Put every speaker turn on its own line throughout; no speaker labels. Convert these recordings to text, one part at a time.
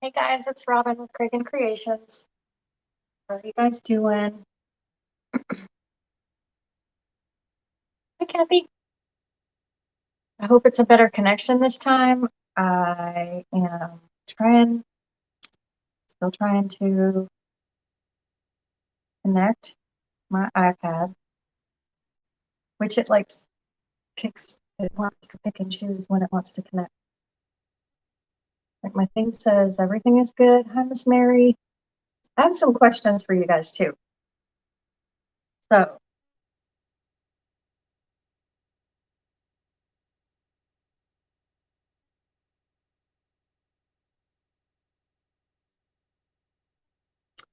Hey guys, it's Robin with Craig Creations. How are you guys doing? Hi, Kathy. I hope it's a better connection this time. I am still trying to connect my iPad, which it wants to pick and choose when it wants to connect. Like my thing says, everything is good. Hi, Miss Mary. I have some questions for you guys too. So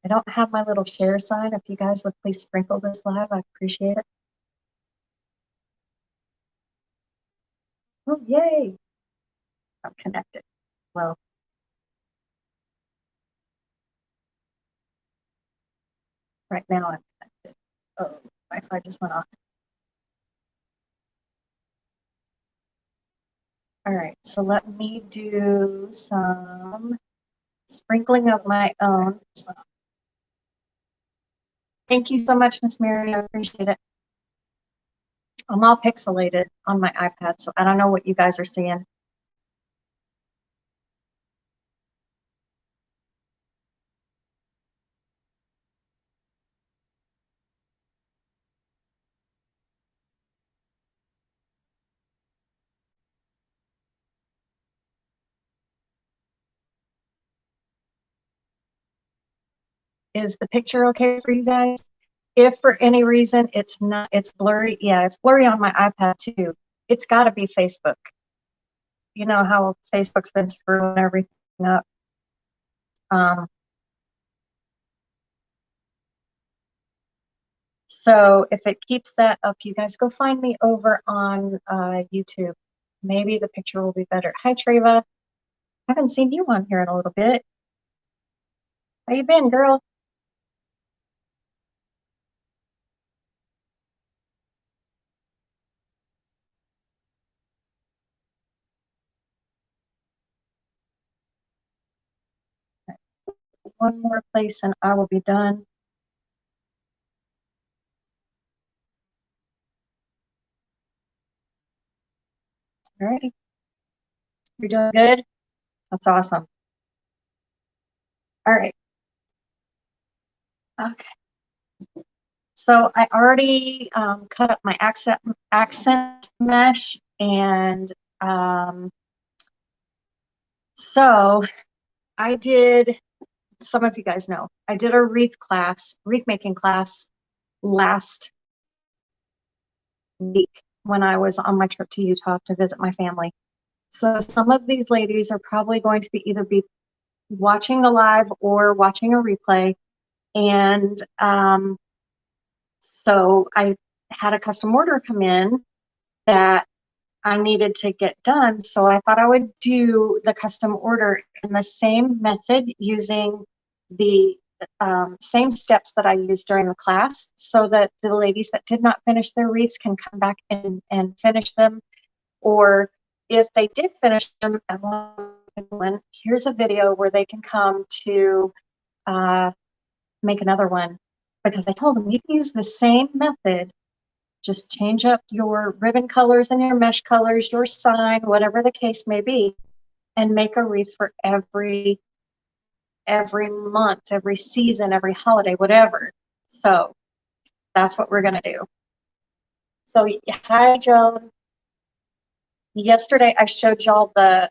I don't have my little share sign. If you guys would please sprinkle this live, I appreciate it. Oh, yay. I'm connected. Well, right now I'm connected. Oh, Wi-Fi just went off. All right, so let me do some sprinkling of my own. Thank you so much, Miss Mary. I appreciate it. I'm all pixelated on my iPad, so I don't know what you guys are seeing. Is the picture okay for you guys? If for any reason it's not, it's blurry. Yeah, it's blurry on my iPad too. It's got to be Facebook. You know how Facebook's been screwing everything up. So if it keeps that up, you guys go find me over on YouTube. Maybe the picture will be better. Hi, Treva. Haven't seen you on here in a little bit. How you been, girl? One more place and I will be done. All right. You're doing good? That's awesome. All right. Okay. So I already cut up my accent mesh, and so I did. Some of you guys know I did a wreath making class last week when I was on my trip to Utah to visit my family. So some of these ladies are probably going to be watching the live or watching a replay. And so I had a custom order come in that I needed to get done. So I thought I would do the custom order in the same method using the same steps that I used during the class, so that the ladies that did not finish their wreaths can come back and finish them. Or if they did finish them and one, here's a video where they can come to make another one. Because I told them you can use the same method, just change up your ribbon colors and your mesh colors, your sign, whatever the case may be, and make a wreath for every month, every season, every holiday, whatever. So that's what we're gonna do. So hi, Joan. Yesterday I showed y'all the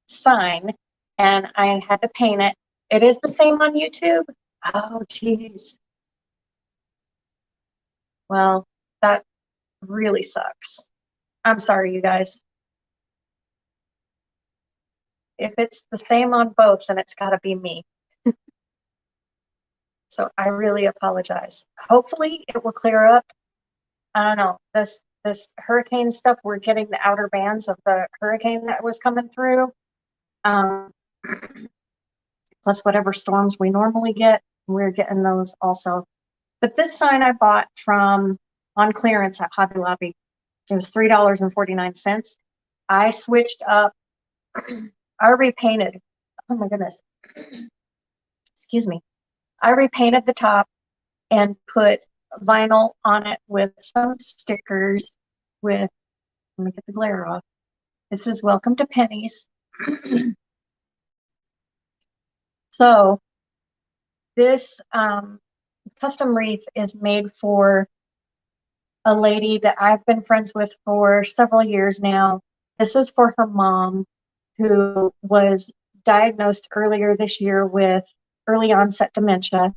sign, and I had to paint it. It is the same on YouTube. Oh, geez. Well, that really sucks. I'm sorry, you guys. If it's the same on both, then it's got to be me. So I really apologize. Hopefully it will clear up. I don't know. This hurricane stuff, we're getting the outer bands of the hurricane that was coming through. Plus whatever storms we normally get, we're getting those also. But this sign I bought from on clearance at Hobby Lobby. It was $3.49. I switched up I repainted, oh my goodness, excuse me. I repainted the top and put vinyl on it with some stickers with, let me get the glare off. This is Welcome to Pennies. So this custom wreath is made for a lady that I've been friends with for several years now. This is for her mom, who was diagnosed earlier this year with early onset dementia.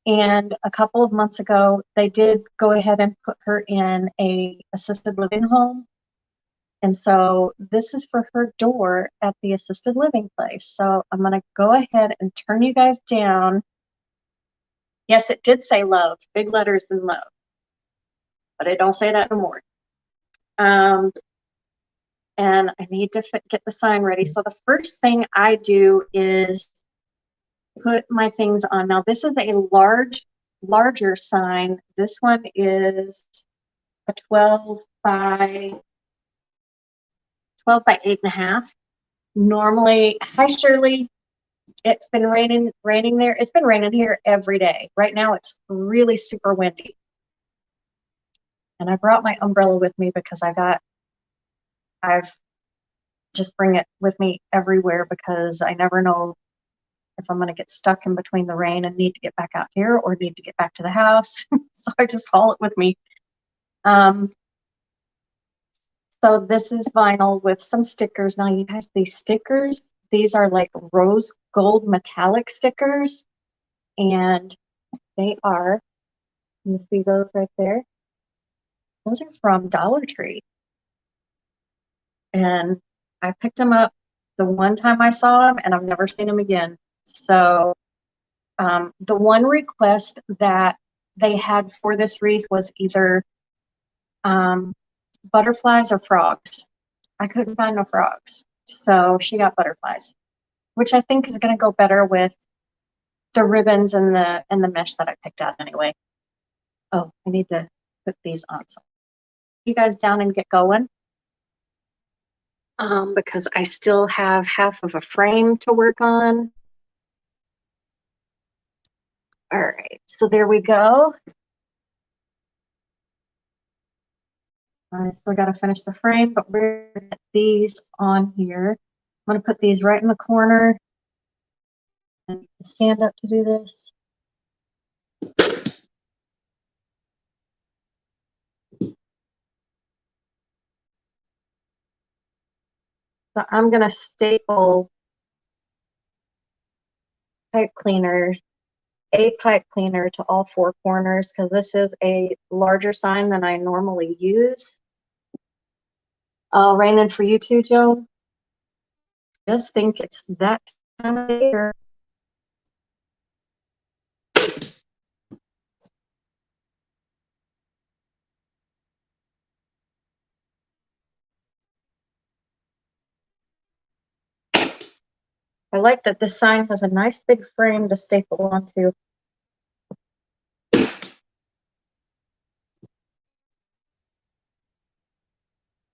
And a couple of months ago, they did go ahead and put her in a assisted living home. And so this is for her door at the assisted living place. So I'm going to go ahead and turn you guys down. Yes, it did say love, big letters in love, but I don't say that no more. And I need to get the sign ready. So the first thing I do is put my things on. Now this is a larger sign. This one is a 12 by 8.5. Normally, hi Shirley, it's been raining there. It's been raining here every day. Right now it's really super windy. And I brought my umbrella with me because I've just bring it with me everywhere because I never know if I'm going to get stuck in between the rain and need to get back out here or need to get back to the house. So I just haul it with me. So this is vinyl with some stickers. Now you guys, these stickers, these are like rose gold metallic stickers. And they are, you see those right there? Those are from Dollar Tree. And I picked them up the one time I saw them and I've never seen them again. So the one request that they had for this wreath was either butterflies or frogs. I couldn't find no frogs. So she got butterflies, which I think is going to go better with the ribbons and the mesh that I picked out anyway. Oh, I need to put these on. So you guys down and get going. Because I still have half of a frame to work on. All right, so there we go. I still got to finish the frame, but we're going to get these on here. I'm going to put these right in the corner and stand up to do this. So I'm going to staple pipe cleaner, a pipe cleaner to all four corners because this is a larger sign than I normally use. Raining for you too, Joan. Just think it's that time of year. I like that this sign has a nice big frame to staple onto.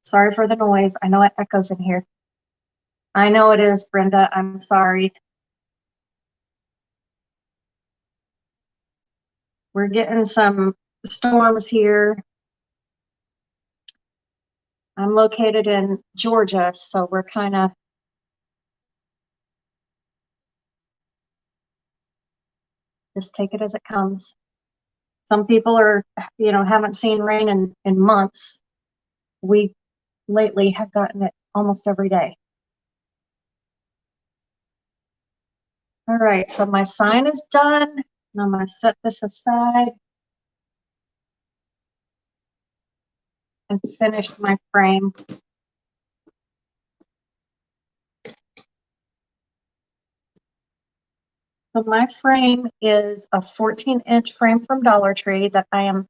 Sorry for the noise. I know it echoes in here. I know it is, Brenda. I'm sorry. We're getting some storms here. I'm located in Georgia, so we're kind of just take it as it comes. Some people are, haven't seen rain in months. We lately have gotten it almost every day. All right, so my sign is done. And I'm going to set this aside and finish my frame. So my frame is a 14-inch frame from Dollar Tree that I am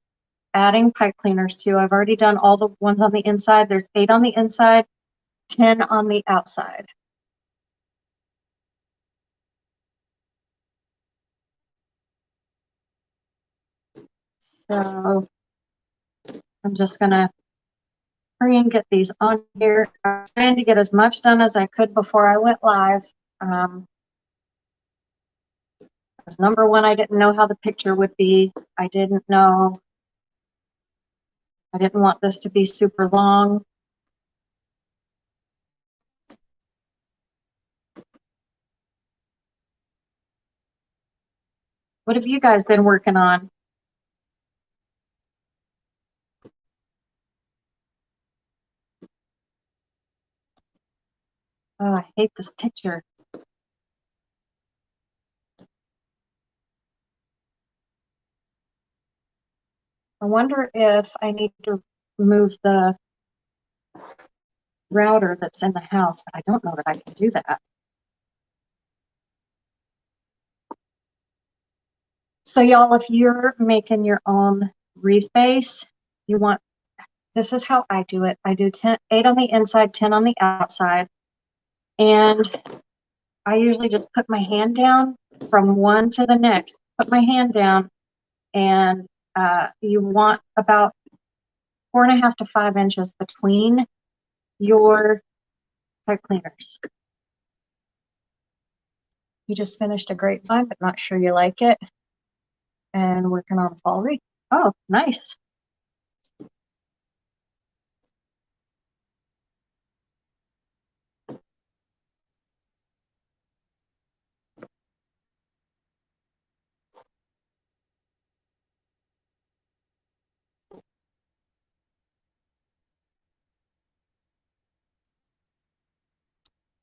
adding pipe cleaners to. I've already done all the ones on the inside. There's 8 on the inside, 10 on the outside. So I'm just gonna hurry and get these on here. I'm trying to get as much done as I could before I went live. Number one, I didn't know how the picture would be. I didn't want this to be super long. What have you guys been working on? Oh, I hate this picture. I wonder if I need to move the router that's in the house, but I don't know that I can do that. So y'all, if you're making your own wreath base, this is how I do it. I do 8 on the inside, 10 on the outside. And I usually just put my hand down from one to the next. Put my hand down, and you want about 4.5 to 5 inches between your pipe cleaners. You just finished a grapevine, but not sure you like it. And working on a fall wreath. Oh, nice.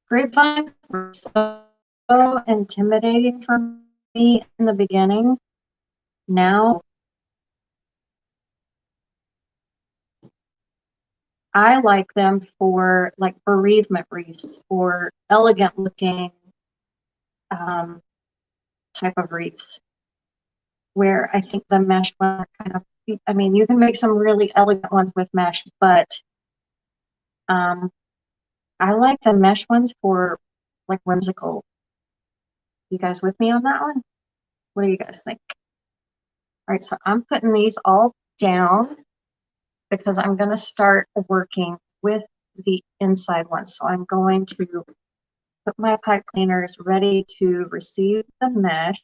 Grapevines were so intimidating for me in the beginning. Now I like them for like bereavement wreaths or elegant looking type of wreaths, where I think the mesh ones are kind of, I mean, you can make some really elegant ones with mesh, but I like the mesh ones for like whimsical. You guys with me on that one? What do you guys think? All right, so I'm putting these all down because I'm going to start working with the inside one. So I'm going to put my pipe cleaners ready to receive the mesh,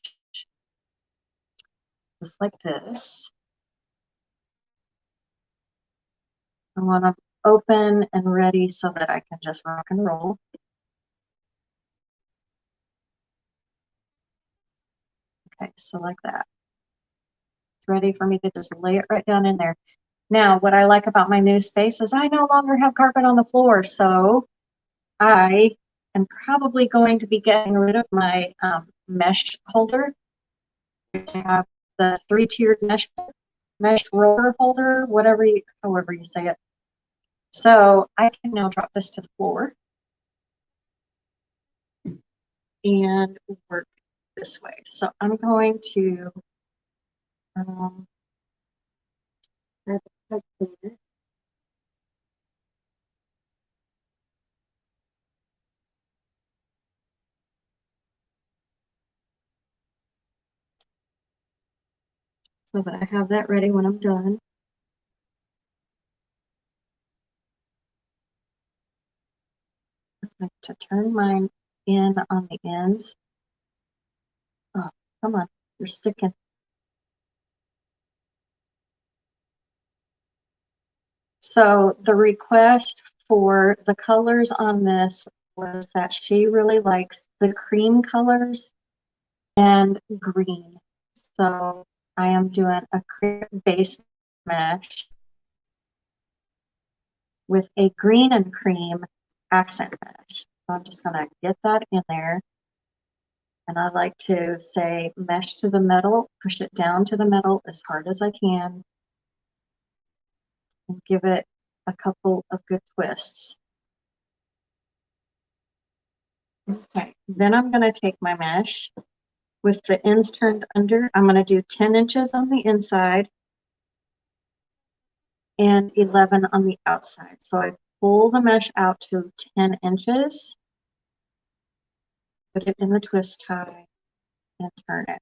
just like this. I want them open and ready so that I can just rock and roll. Okay, so like that. It's ready for me to just lay it right down in there. Now, what I like about my new space is I no longer have carpet on the floor, so I am probably going to be getting rid of my mesh holder. I have the 3-tiered mesh roller holder, however you say it. So I can now drop this to the floor and work this way. So I'm going to grab a pipe cleaner. So that I have that ready when I'm done. I'm going to turn mine in on the ends. Oh, come on, you're sticking. So the request for the colors on this was that she really likes the cream colors and green. So I am doing a cream base mesh with a green and cream accent mesh. So I'm just gonna get that in there. And I like to say mesh to the metal, push it down to the metal as hard as I can, and give it a couple of good twists. Okay, then I'm gonna take my mesh with the ends turned under. I'm gonna do 10 inches on the inside and 11 on the outside. So I pull the mesh out to 10 inches, put it in the twist tie, and turn it.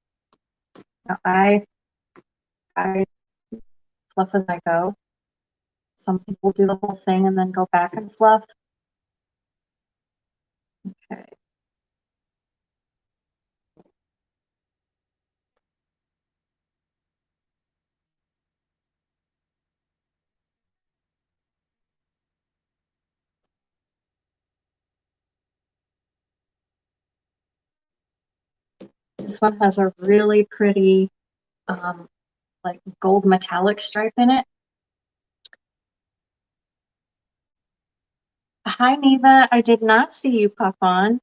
Now I fluff as I go. Some people do the whole thing and then go back and fluff. Okay. This one has a really pretty, like gold metallic stripe in it. Hi, Neva. I did not see you pop on.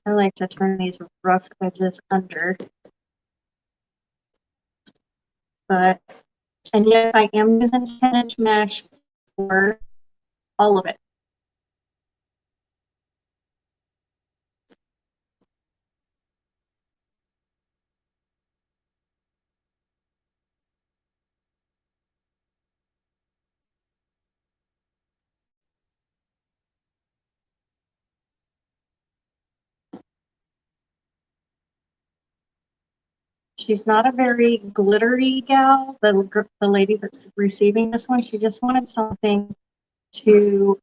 I like to turn these rough edges under, but, and yes, I am using 10-inch mesh for all of it. She's not a very glittery gal, the lady that's receiving this one. She just wanted something to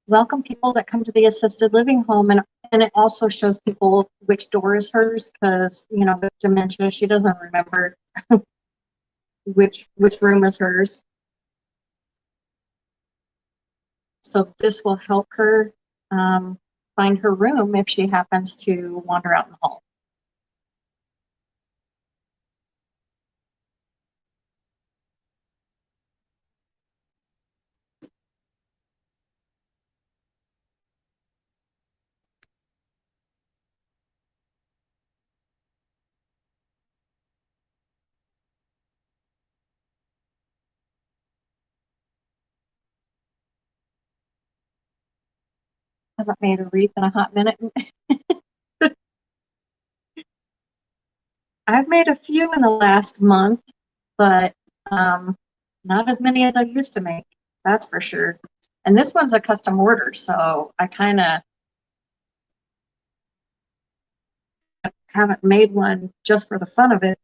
welcome people that come to the assisted living home, and it also shows people which door is hers, because you know, with dementia, she doesn't remember which room is hers. So this will help her find her room if she happens to wander out in the hall. I haven't made a wreath in a hot minute. I've made a few in the last month, but not as many as I used to make. That's for sure. And this one's a custom order, so I kind of haven't made one just for the fun of it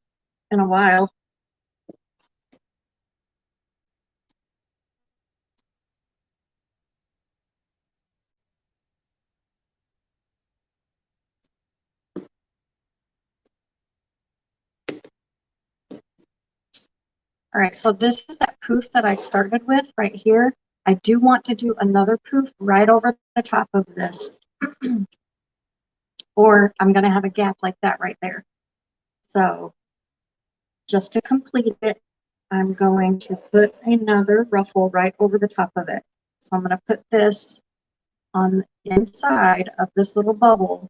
in a while. All right, so this is that poof that I started with right here. I do want to do another poof right over the top of this. Or I'm going to have a gap like that right there. So just to complete it, I'm going to put another ruffle right over the top of it. So I'm going to put this on the inside of this little bubble.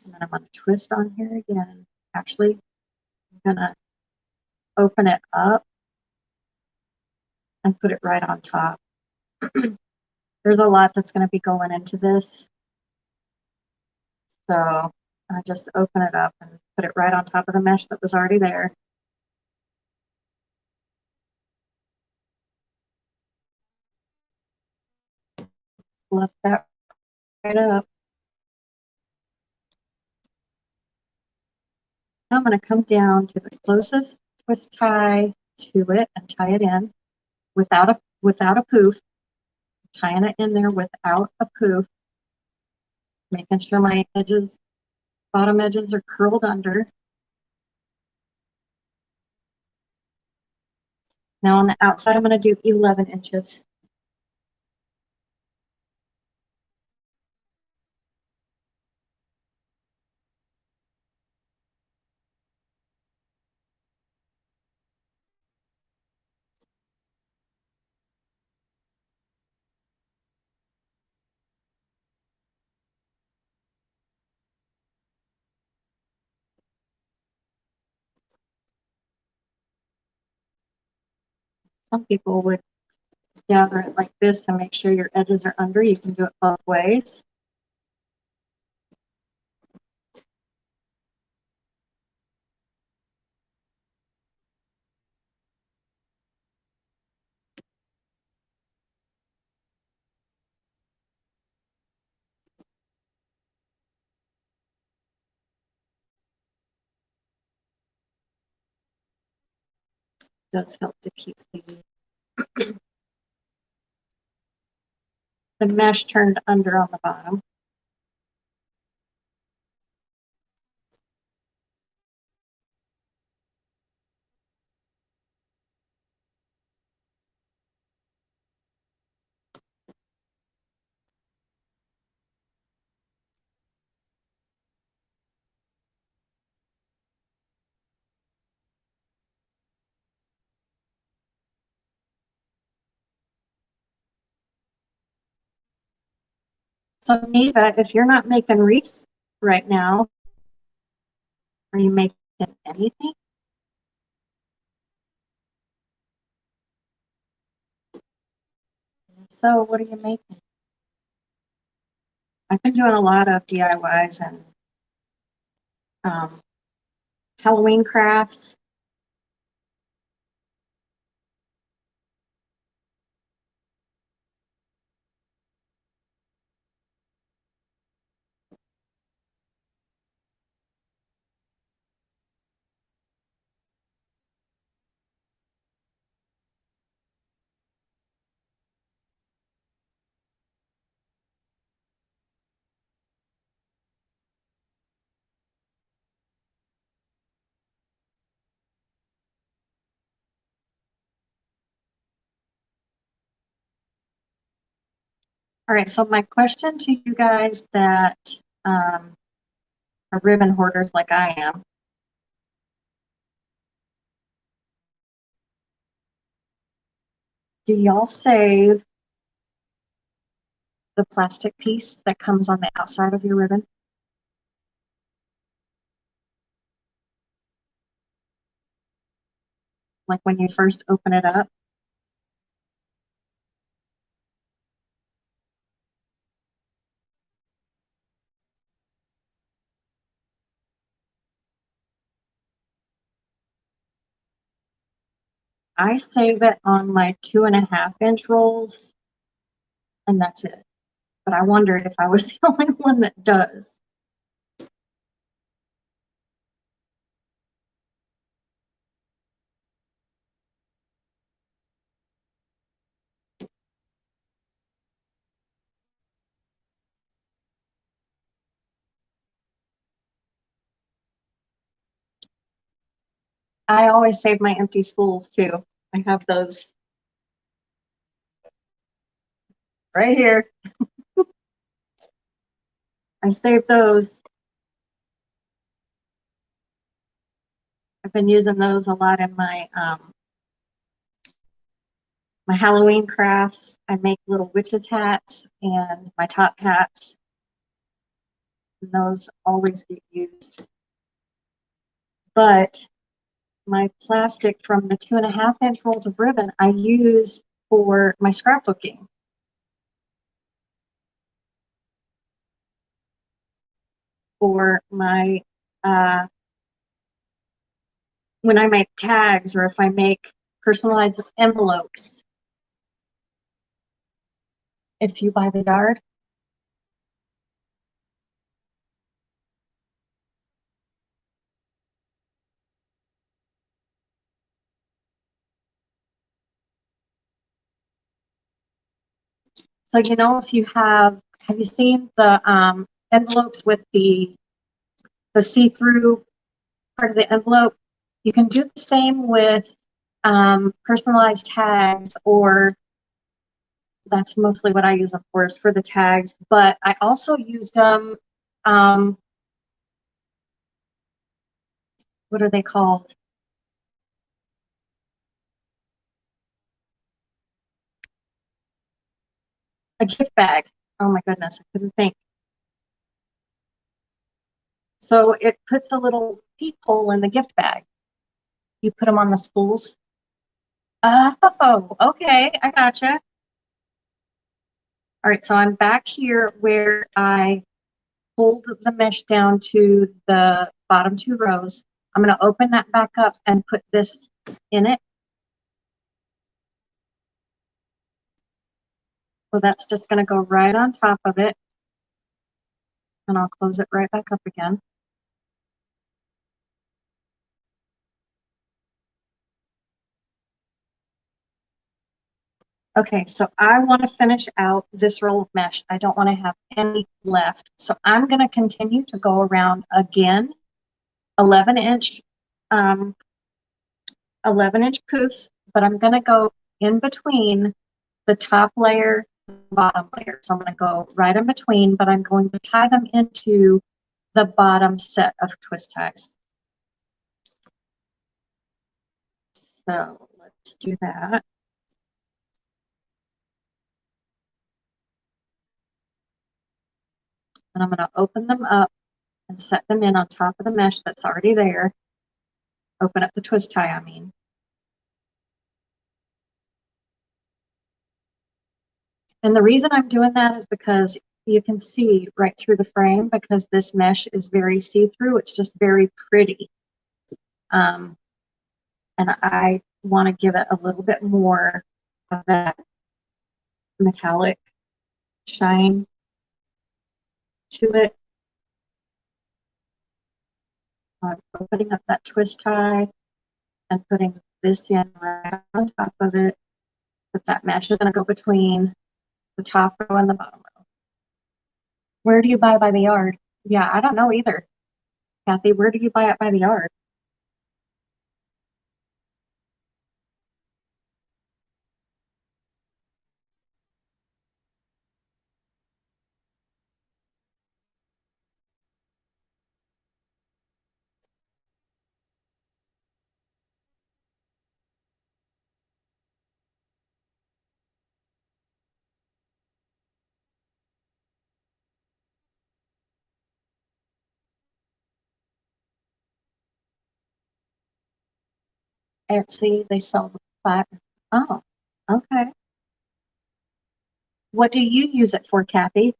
And then I'm going to twist on here again. Actually, I'm going to open it up and put it right on top. There's a lot that's going to be going into this. So I just open it up and put it right on top of the mesh that was already there. Lift that right up. Now I'm going to come down to the closest twist tie to it and tie it in without a poof. Tying it in there without a poof, making sure my edges, bottom edges are curled under. Now on the outside, I'm going to do 11 inches. Some people would gather it like this and make sure your edges are under. You can do it both ways. Does help to keep the mesh turned under on the bottom. So Neva, if you're not making wreaths right now, are you making anything? So what are you making? I've been doing a lot of DIYs and Halloween crafts. All right, so my question to you guys that are ribbon hoarders like I am, do y'all save the plastic piece that comes on the outside of your ribbon? Like when you first open it up? I save it on my 2.5-inch rolls, and that's it. But I wondered if I was the only one that does. I always save my empty spools too. I have those right here. I save those. I've been using those a lot in my Halloween crafts. I make little witches hats and my top hats. And those always get used. But my plastic from the 2.5-inch rolls of ribbon I use for my scrapbooking. For my when I make tags or if I make personalized envelopes. If you buy the yard, so you know, if you have you seen the envelopes with the see-through part of the envelope? You can do the same with personalized tags, or that's mostly what I use them for, is for the tags. But I also used them. What are they called? A gift bag. Oh my goodness, I couldn't think. So it puts a little peephole in the gift bag. You put them on the spools. Oh, okay, I gotcha. All right, so I'm back here where I pulled the mesh down to the bottom two rows. I'm going to open that back up and put this in it. So that's just going to go right on top of it. And I'll close it right back up again. Okay, so I want to finish out this roll of mesh. I don't want to have any left. So I'm going to continue to go around again, 11-inch 11-inch poofs, but I'm going to go in between the top layer and the bottom layer. So I'm going to go right in between, but I'm going to tie them into the bottom set of twist ties. So let's do that. And I'm going to open them up and set them in on top of the mesh that's already there. Open up the twist tie, I mean. And the reason I'm doing that is because you can see right through the frame because this mesh is very see-through. It's just very pretty. And I want to give it a little bit more of that metallic shine to it. I'm opening up that twist tie and putting this in right on top of it. But that mesh is going to go between the top row and the bottom row. Where do you buy by the yard? Yeah, I don't know either. Kathy, where do you buy it by the yard? Etsy, they sell the flat. Oh, okay. What do you use it for, Kathy?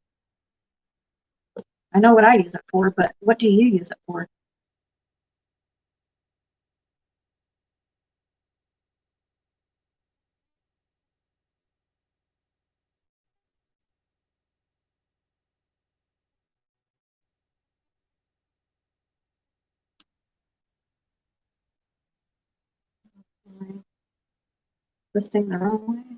I know what I use it for, but what do you use it for? Twisting the wrong way.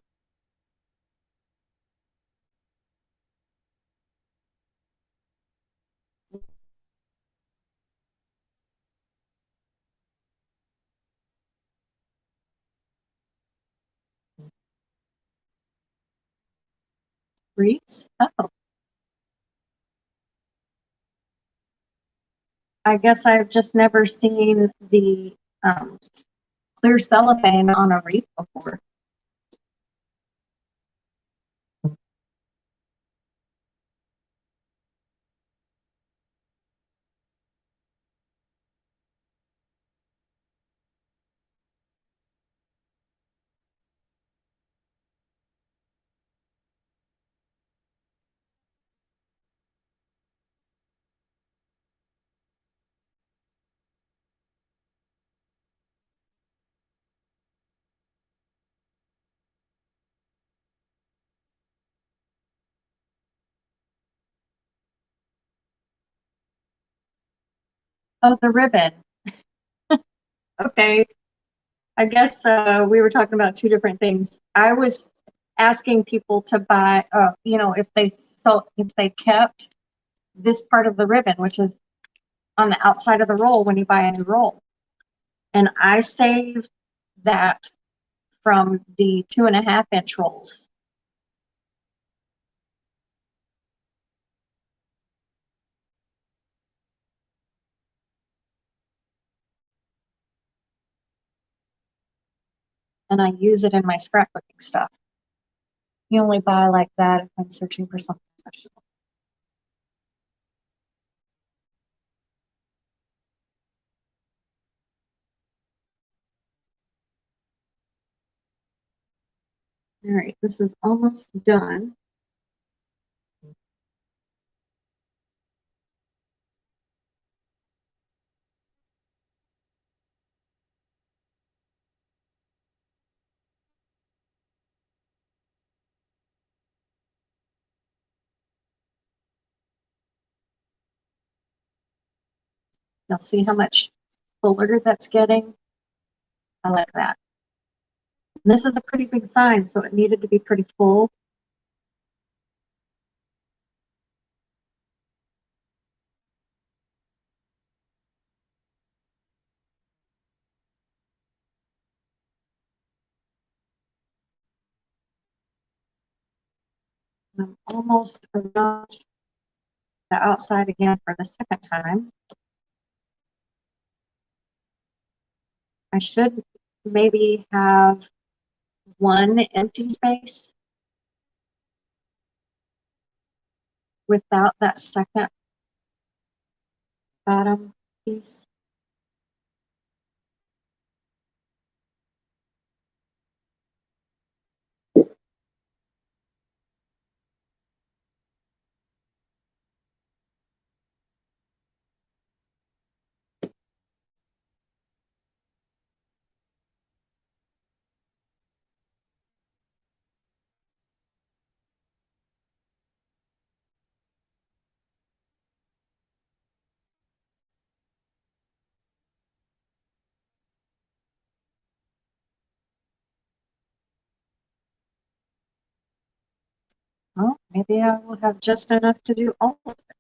Wreaths? Oh, I guess I've just never seen the clear cellophane on a wreath before. Oh, the ribbon. Okay. I guess we were talking about two different things. I was asking people to buy, if they kept this part of the ribbon, which is on the outside of the roll when you buy a new roll. And I save that from the 2.5-inch rolls. And I use it in my scrapbooking stuff. You only buy like that if I'm searching for something special. All right, this is almost done. You'll see how much fuller that's getting. I like that. And this is a pretty big sign, so it needed to be pretty full. I'm almost around the outside again for the second time. I should maybe have one empty space without that second bottom piece. Oh, maybe I will have just enough to do all of it.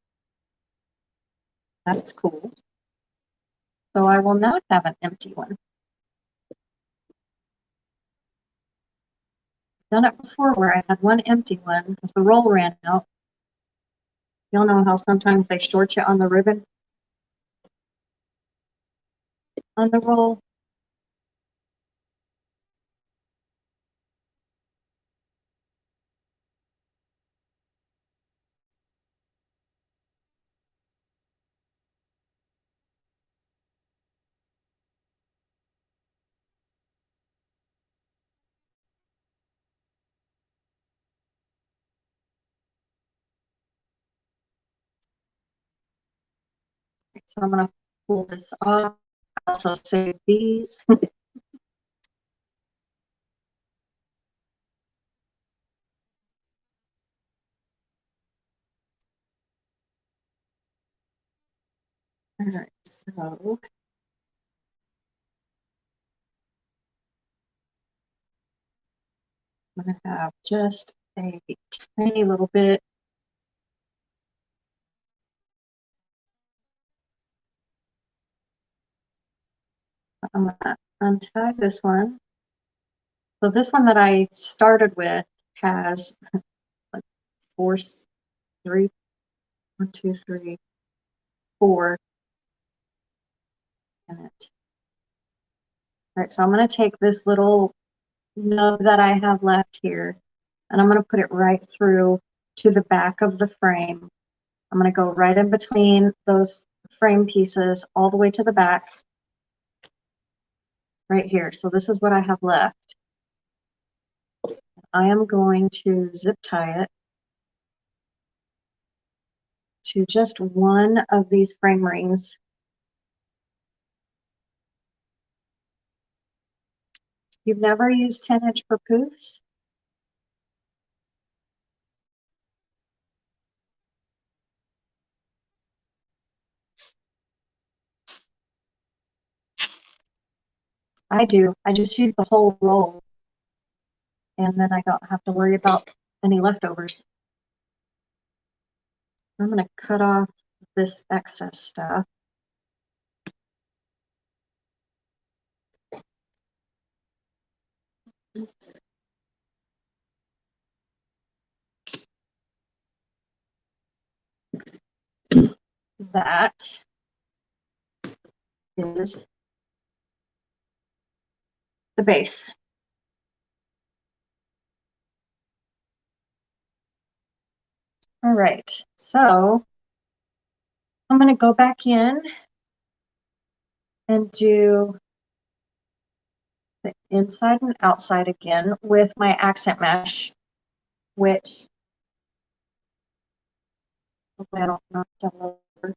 That's cool. So I will not have an empty one. Done it before where I had one empty one because the roll ran out. You'll know how sometimes they short you on the ribbon on the roll. So I'm going to pull this off. Also save these. All right, so I'm going to have just a tiny little bit. I'm going to untie this one. So this one that I started with has like 4, 3, 1, 2, 3, 4 in it. All right, so I'm going to take this little nub that I have left here, and I'm going to put it right through to the back of the frame. I'm going to go right in between those frame pieces all the way to the back, right here. So this is what I have left. I am going to zip tie it to just one of these frame rings. You've never used 10-inch for poofs? I do. I just use the whole roll, and then I don't have to worry about any leftovers. I'm going to cut off this excess stuff. That is the base. All right, so I'm going to go back in and do the inside and outside again with my accent mesh, which hopefully I don't knock it over.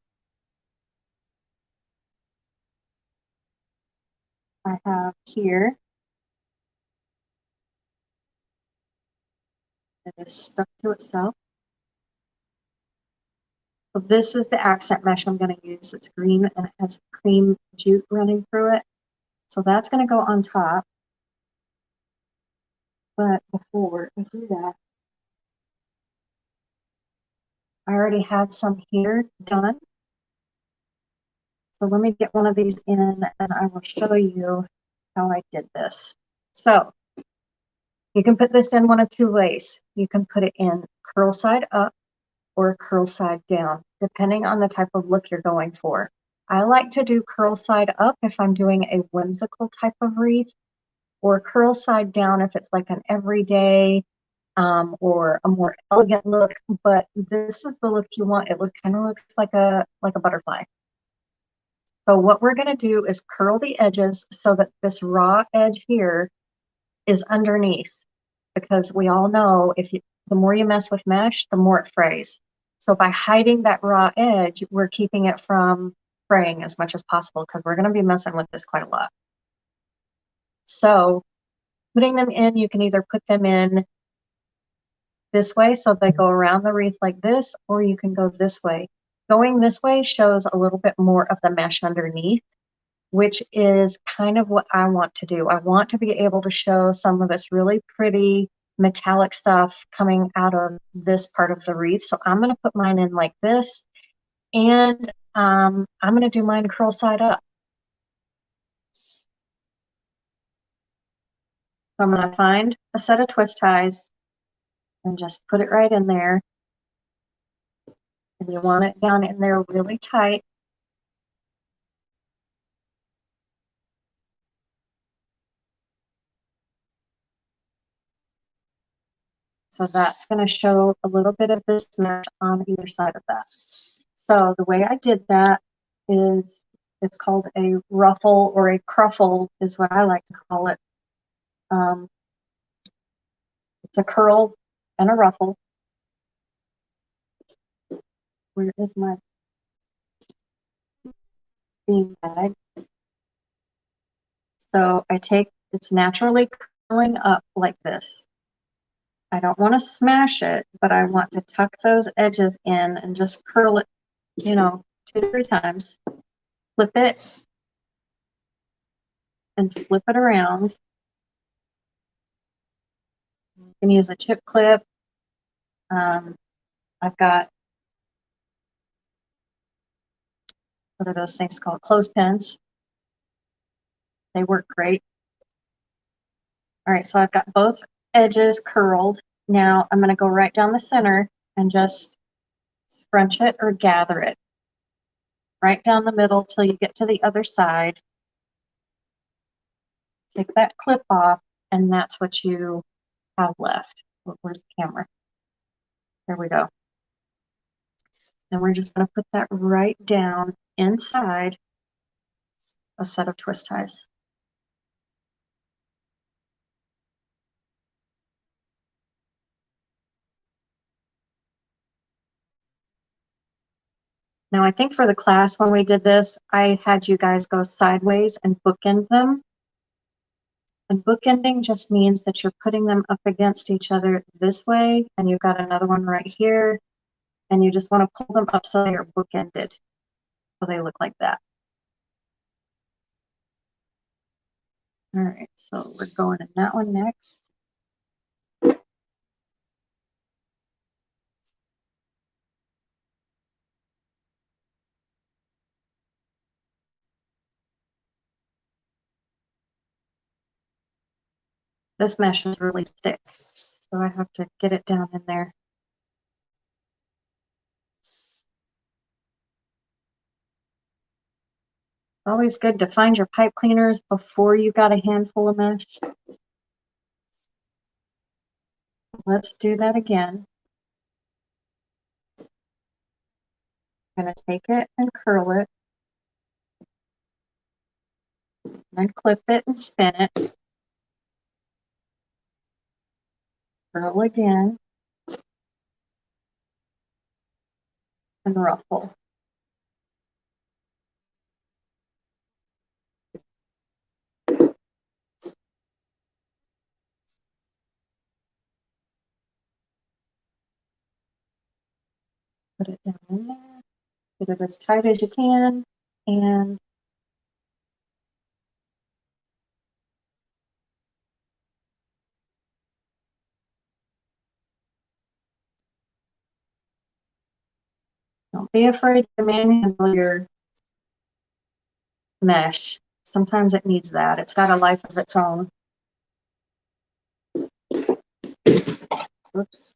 I have here. It is stuck to itself. So this is the accent mesh I'm going to use. It's green and it has cream jute running through it. So that's going to go on top. But before I do that, I already have some here done. So let me get one of these in and I will show you how I did this. So you can put this in one of two ways. You can put it in curl side up or curl side down, depending on the type of look you're going for. I like to do curl side up if I'm doing a whimsical type of wreath, or curl side down if it's like an everyday or a more elegant look. But this is the look you want. It kind of looks like a butterfly. So what we're going to do is curl the edges so that this raw edge here is underneath, because we all know the more you mess with mesh, the more it frays. So by hiding that raw edge, we're keeping it from fraying as much as possible, because we're going to be messing with this quite a lot. So putting them in, you can either put them in this way so they go around the wreath like this, or you can go this way. Going this way shows a little bit more of the mesh underneath, which is kind of what I want to do. I want to be able to show some of this really pretty metallic stuff coming out of this part of the wreath. So I'm going to put mine in like this, and I'm going to do mine curl side up. So I'm going to find a set of twist ties and just put it right in there. And you want it down in there really tight. So that's going to show a little bit of this mesh on either side of that. So the way I did that is, it's called a ruffle, or a cruffle is what I like to call it. It's a curl and a ruffle. Where is my bean bag? So I take, it's naturally curling up like this. I don't want to smash it, but I want to tuck those edges in and just curl it, 2 to 3 times. Flip it and flip it around. You can use a chip clip. I've got, what are those things called? Clothespins. They work great. All right, so I've got both edges curled. Now I'm going to go right down the center and just scrunch it or gather it right down the middle till you get to the other side. Take that clip off, and that's what you have left. Where's the camera? There we go. And we're just going to put that right down inside a set of twist ties. Now, I think for the class when we did this, I had you guys go sideways and bookend them. And bookending just means that you're putting them up against each other this way, and you've got another one right here, and you just want to pull them up so they're bookended, so they look like that. All right, so we're going in that one next. This mesh is really thick, so I have to get it down in there. It's always good to find your pipe cleaners before you got a handful of mesh. Let's do that again. I'm going to take it and curl it, then clip it and spin it. Curl again, and ruffle. Put it down in there, get it as tight as you can, and don't be afraid to manhandle your mesh. Sometimes it needs that. It's got a life of its own. Oops.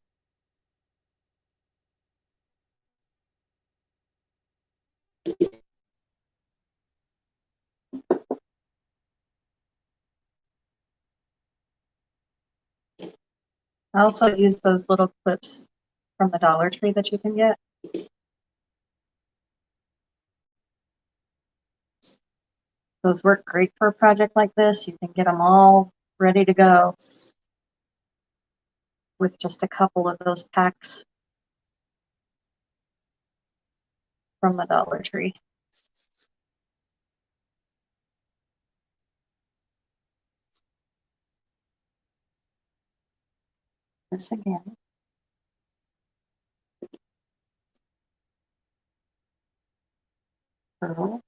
I also use those little clips from the Dollar Tree that you can get. Those work great for a project like this. You can get them all ready to go with just a couple of those packs from the Dollar Tree. This again. Curl.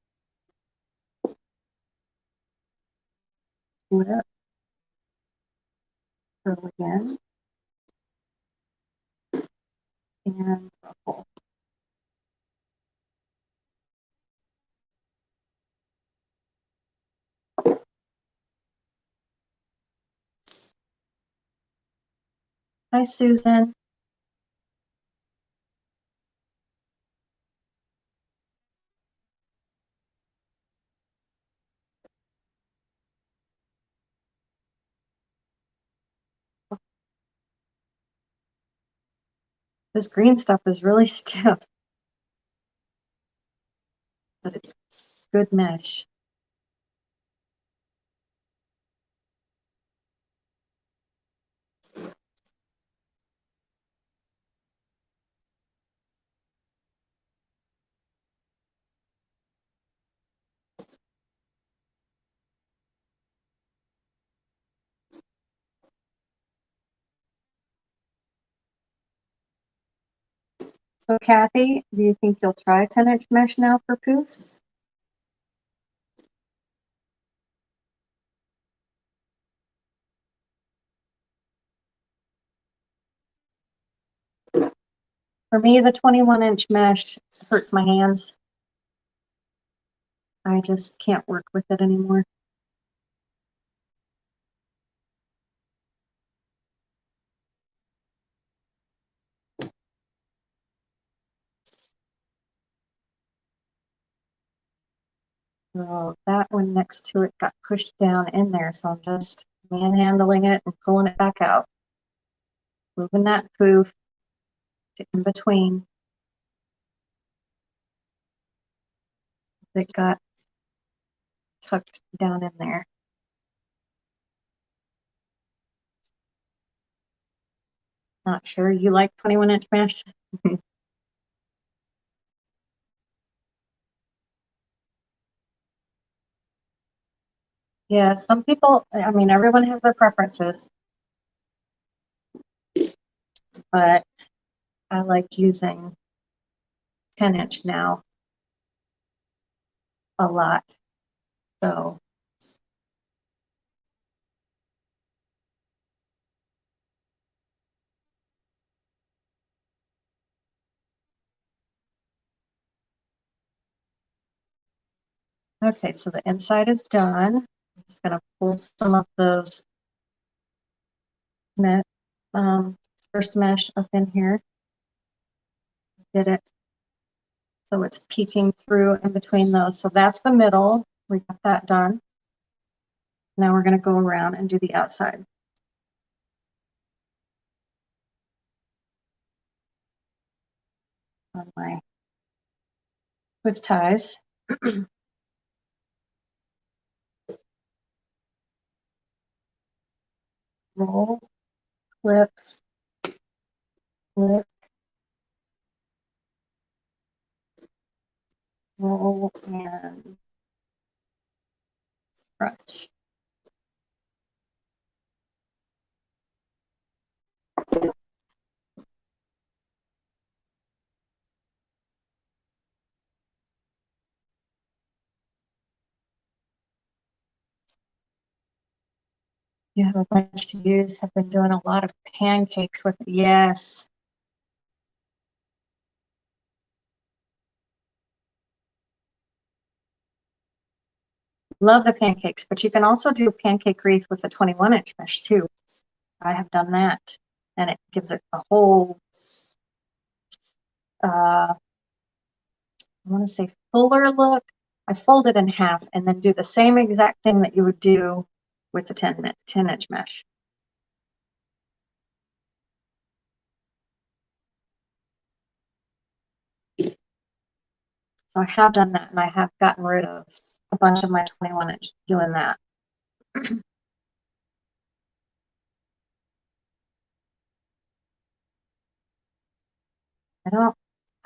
Flip. Curl again. And ruffle. Hi, Susan. This green stuff is really stiff, but it's good mesh. So Kathy, do you think you'll try 10-inch mesh now for poofs? For me, the 21-inch mesh hurts my hands. I just can't work with it anymore. So that one next to it got pushed down in there, so I'm just manhandling it and pulling it back out. Moving that poof to in between. It got tucked down in there. Not sure you like 21-inch mesh? Yeah, some people, I mean, everyone has their preferences, but I like using 10-inch now a lot. So okay, so the inside is done. I'm just gonna pull some of those first mesh up in here. Get it so it's peeking through in between those. So that's the middle. We got that done. Now we're gonna go around and do the outside. On my twist ties. Roll, clip, flip, roll, and crunch. You have a bunch to use. Have been doing a lot of pancakes with it. Yes. Love the pancakes, but you can also do a pancake wreath with a 21-inch mesh too. I have done that, and it gives it a whole, I want to say fuller look. I fold it in half and then do the same exact thing that you would do with the 10-inch mesh. So I have done that, and I have gotten rid of a bunch of my 21-inch doing that. I don't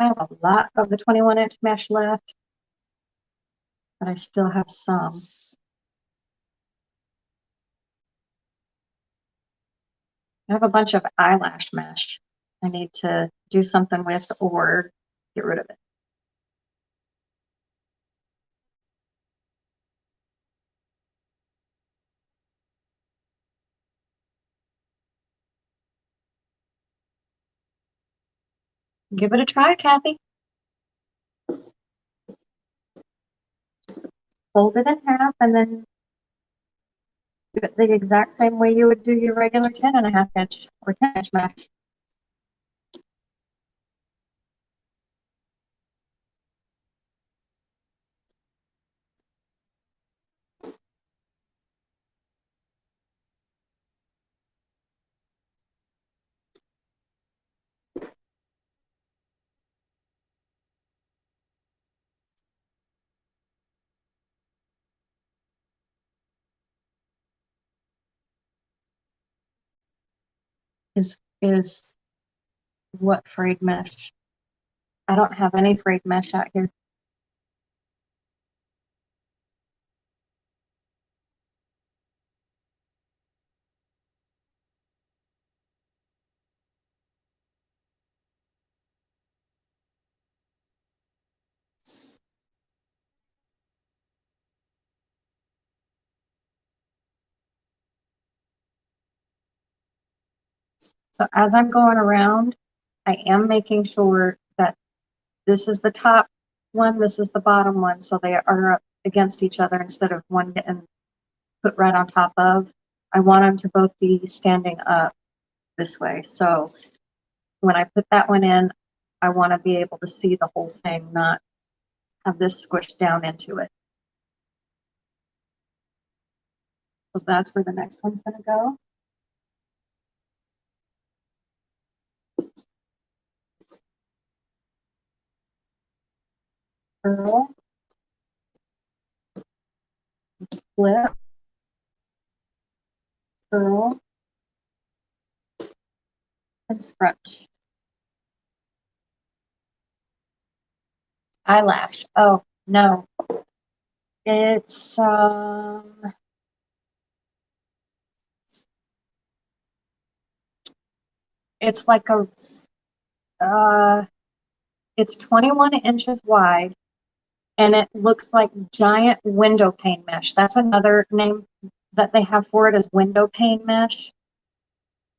have a lot of the 21-inch mesh left, but I still have some. I have a bunch of eyelash mesh I need to do something with or get rid of it. Give it a try, Kathy. Fold it in half and then do it the exact same way you would do your regular 10.5-inch or 10-inch mesh. Is what frayed mesh? I don't have any frayed mesh out here. So as I'm going around, I am making sure that this is the top one, this is the bottom one, so they are up against each other instead of one getting put right on top of. I want them to both be standing up this way. So when I put that one in, I want to be able to see the whole thing, not have this squished down into it. So that's where the next one's going to go. Curl, flip, curl, and scrunch. Eyelash. Oh, no. It's it's like a it's 21 inches wide, and it looks like giant window pane mesh. That's another name that they have for it, is window pane mesh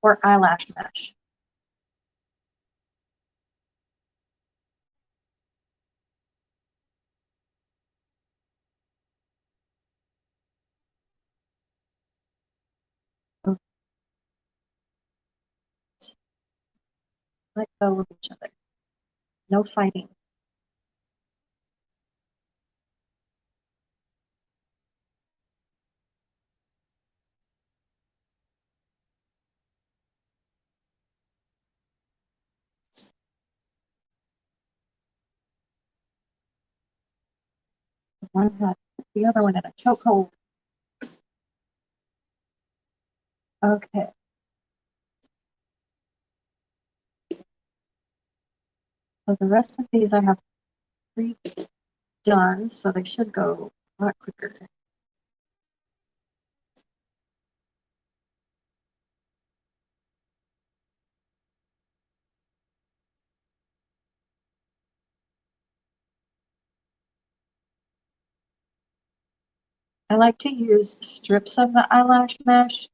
or eyelash mesh. Let go of each other. No fighting. One had the other one in a chokehold. Okay. So the rest of these I have pre-done, so they should go a lot quicker. I like to use strips of the eyelash mesh,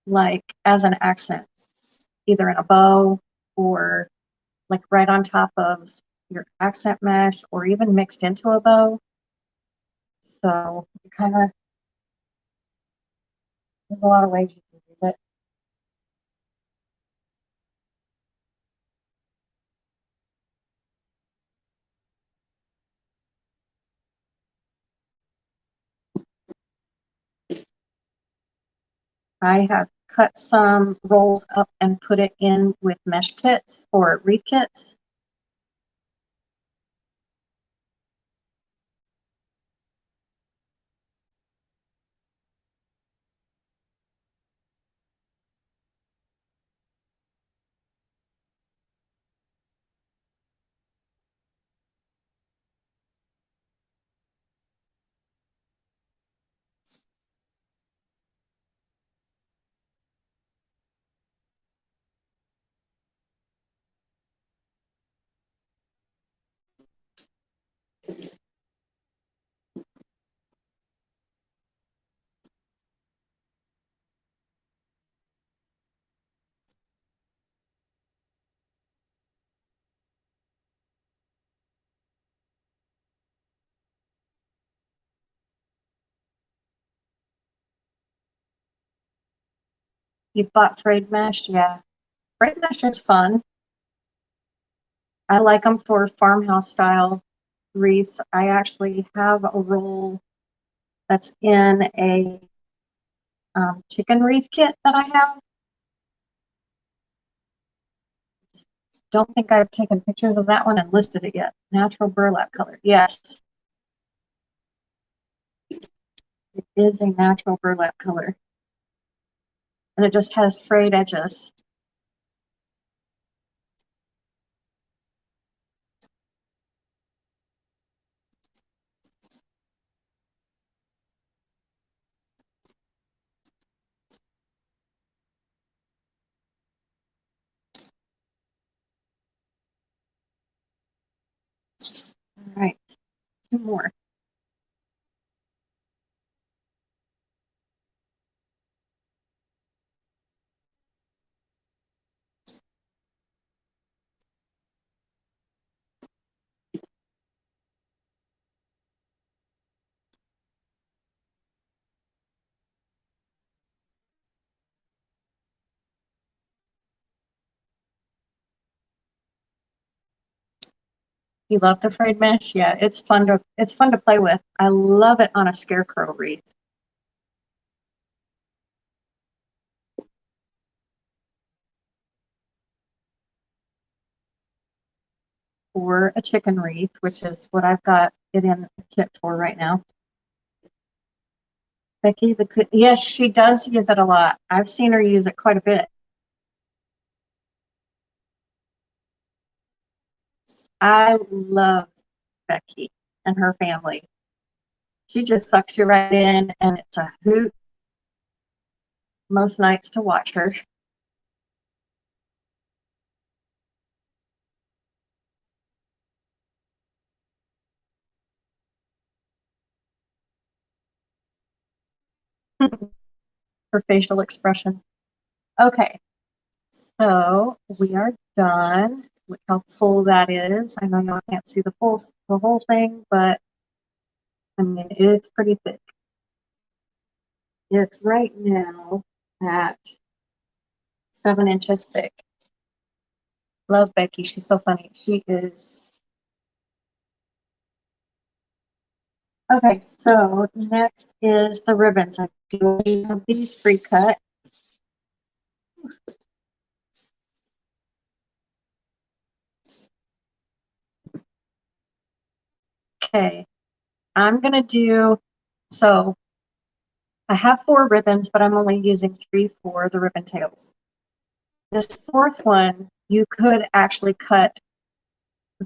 like as an accent, either in a bow or like right on top of your accent mesh or even mixed into a bow. So you kind of, there's a lot of ways you can use it. I have cut some rolls up and put it in with mesh kits or wreath kits. You've bought frayed mesh? Yeah. Frayed mesh is fun. I like them for farmhouse style wreaths. I actually have a roll that's in a chicken wreath kit that I have. Don't think I've taken pictures of that one and listed it yet. Natural burlap color. Yes, it is a natural burlap color. And it just has frayed edges. All right, two more. You love the frayed mesh? Yeah, it's fun to play with. I love it on a scarecrow wreath. Or a chicken wreath, which is what I've got it in a kit for right now. Becky, yes, she does use it a lot. I've seen her use it quite a bit. I love Becky and her family. She just sucks you right in, and it's a hoot most nights to watch her. Her facial expressions. Okay, so we are done. Look how full that is. I know y'all can't see the whole thing, but I mean it's pretty thick. It's right now at 7 inches thick. Love Becky. She's so funny. She is. Okay, so next is the ribbons. I do have these pre-cut. Okay, I'm gonna do, so I have 4 ribbons, but I'm only using 3 for the ribbon tails. This fourth one, you could actually cut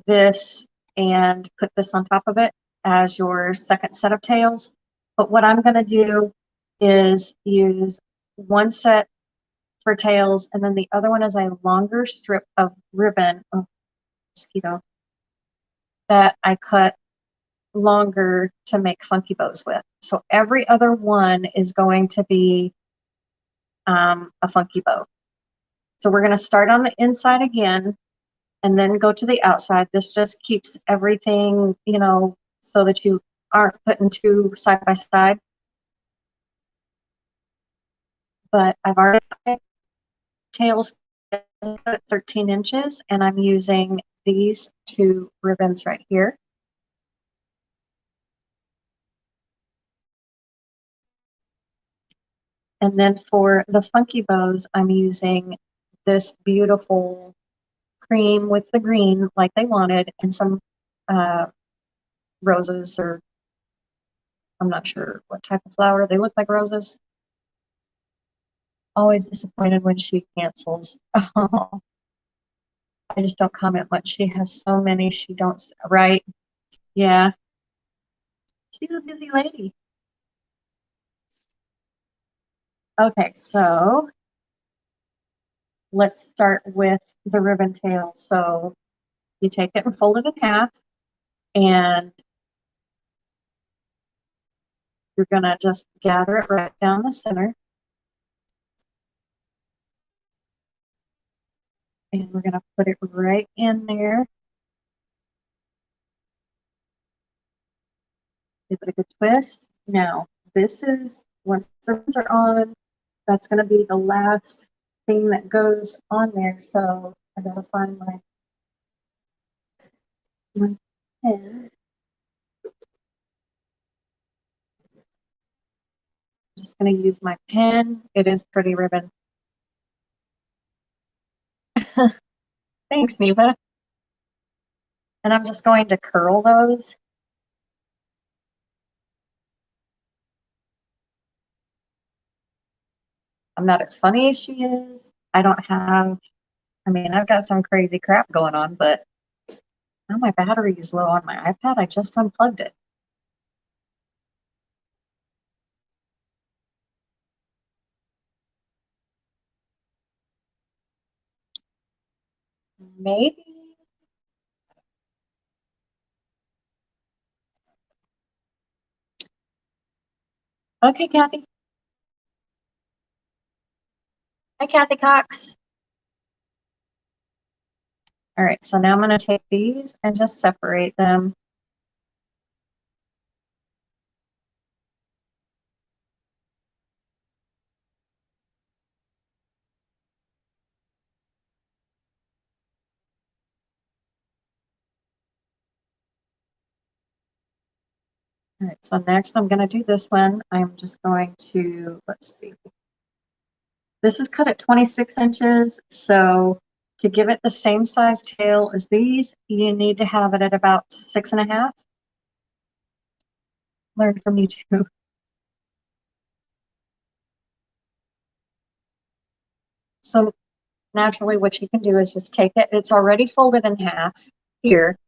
this and put this on top of it as your second set of tails. But what I'm going to do is use one set for tails, and then the other one is a longer strip of ribbon, oh, mosquito, that I cut longer to make funky bows with. So every other one is going to be a funky bow. So we're going to start on the inside again and then go to the outside. This just keeps everything, you know, so that you aren't putting two side by side. But I've already got tails at 13 inches, and I'm using these two ribbons right here. And then for the funky bows, I'm using this beautiful cream with the green like they wanted, and some roses, or I'm not sure what type of flower. They look like roses. Always disappointed when she cancels. Oh, I just don't comment much. She has so many she don't, right? Yeah. She's a busy lady. Okay, so let's start with the ribbon tail. So you take it and fold it in half, and you're gonna just gather it right down the center. And we're gonna put it right in there. Give it a good twist. Now, this is, once the ribbons are on, that's gonna be the last thing that goes on there. So I gotta find my pen. I'm just gonna use my pen. It is pretty ribbon. Thanks, Neva. And I'm just going to curl those. I'm not as funny as she is. I don't have, I mean, I've got some crazy crap going on, but now my battery is low on my iPad. I just unplugged it. Maybe. Okay, Kathy. Hi, Kathy Cox. All right, so now I'm going to take these and just separate them. All right, so next I'm going to do this one. I'm just going to, let's see. This is cut at 26 inches, so to give it the same size tail as these, you need to have it at about 6.5. Learn from you too. So naturally what you can do is just take it, it's already folded in half here,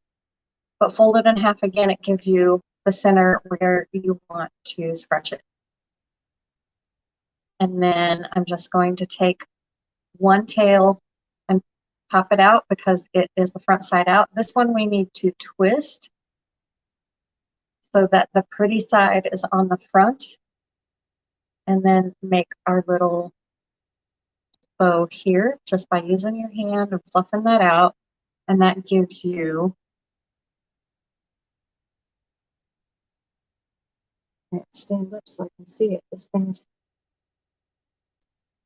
but fold it in half again, it gives you the center where you want to scratch it. And then I'm just going to take one tail and pop it out because it is the front side out. This one we need to twist so that the pretty side is on the front, and then make our little bow here just by using your hand and fluffing that out. And that gives you, stand up so I can see it. This thing is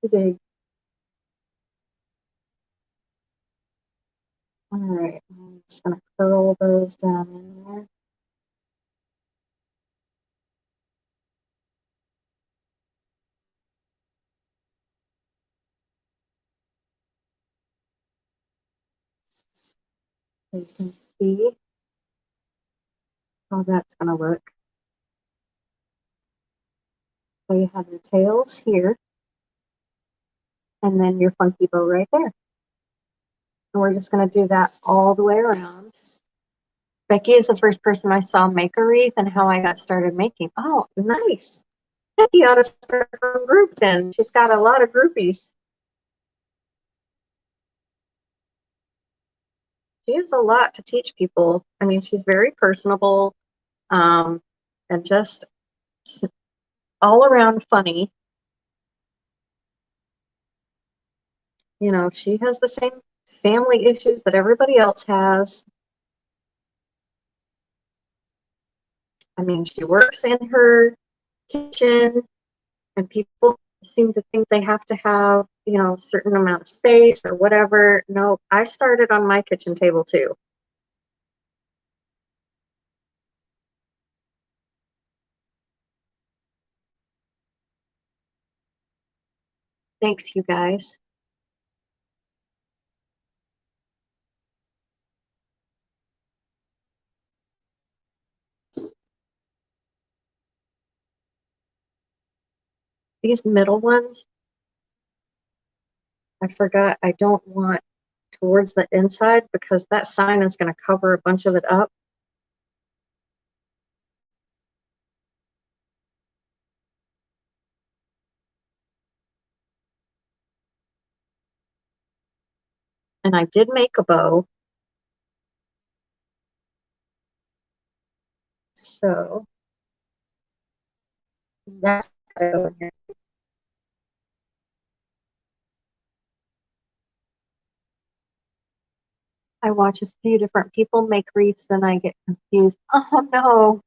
too big. All right, I'm just gonna curl those down in there. So you can see how that's gonna look. So you have your tails here, and then your funky bow right there. And we're just gonna do that all the way around. Becky is the first person I saw make a wreath and how I got started making. Oh, nice. Becky ought to start her own group then. She's got a lot of groupies. She has a lot to teach people. I mean, she's very personable, um, and just all around funny. You know, she has the same family issues that everybody else has. I mean, she works in her kitchen, and people seem to think they have to have, you know, a certain amount of space or whatever. No, I started on my kitchen table too. Thanks, you guys. These middle ones, I forgot I don't want towards the inside because that sign is going to cover a bunch of it up. And I did make a bow. So that's gotta go in here. I watch a few different people make wreaths and I get confused. Oh no.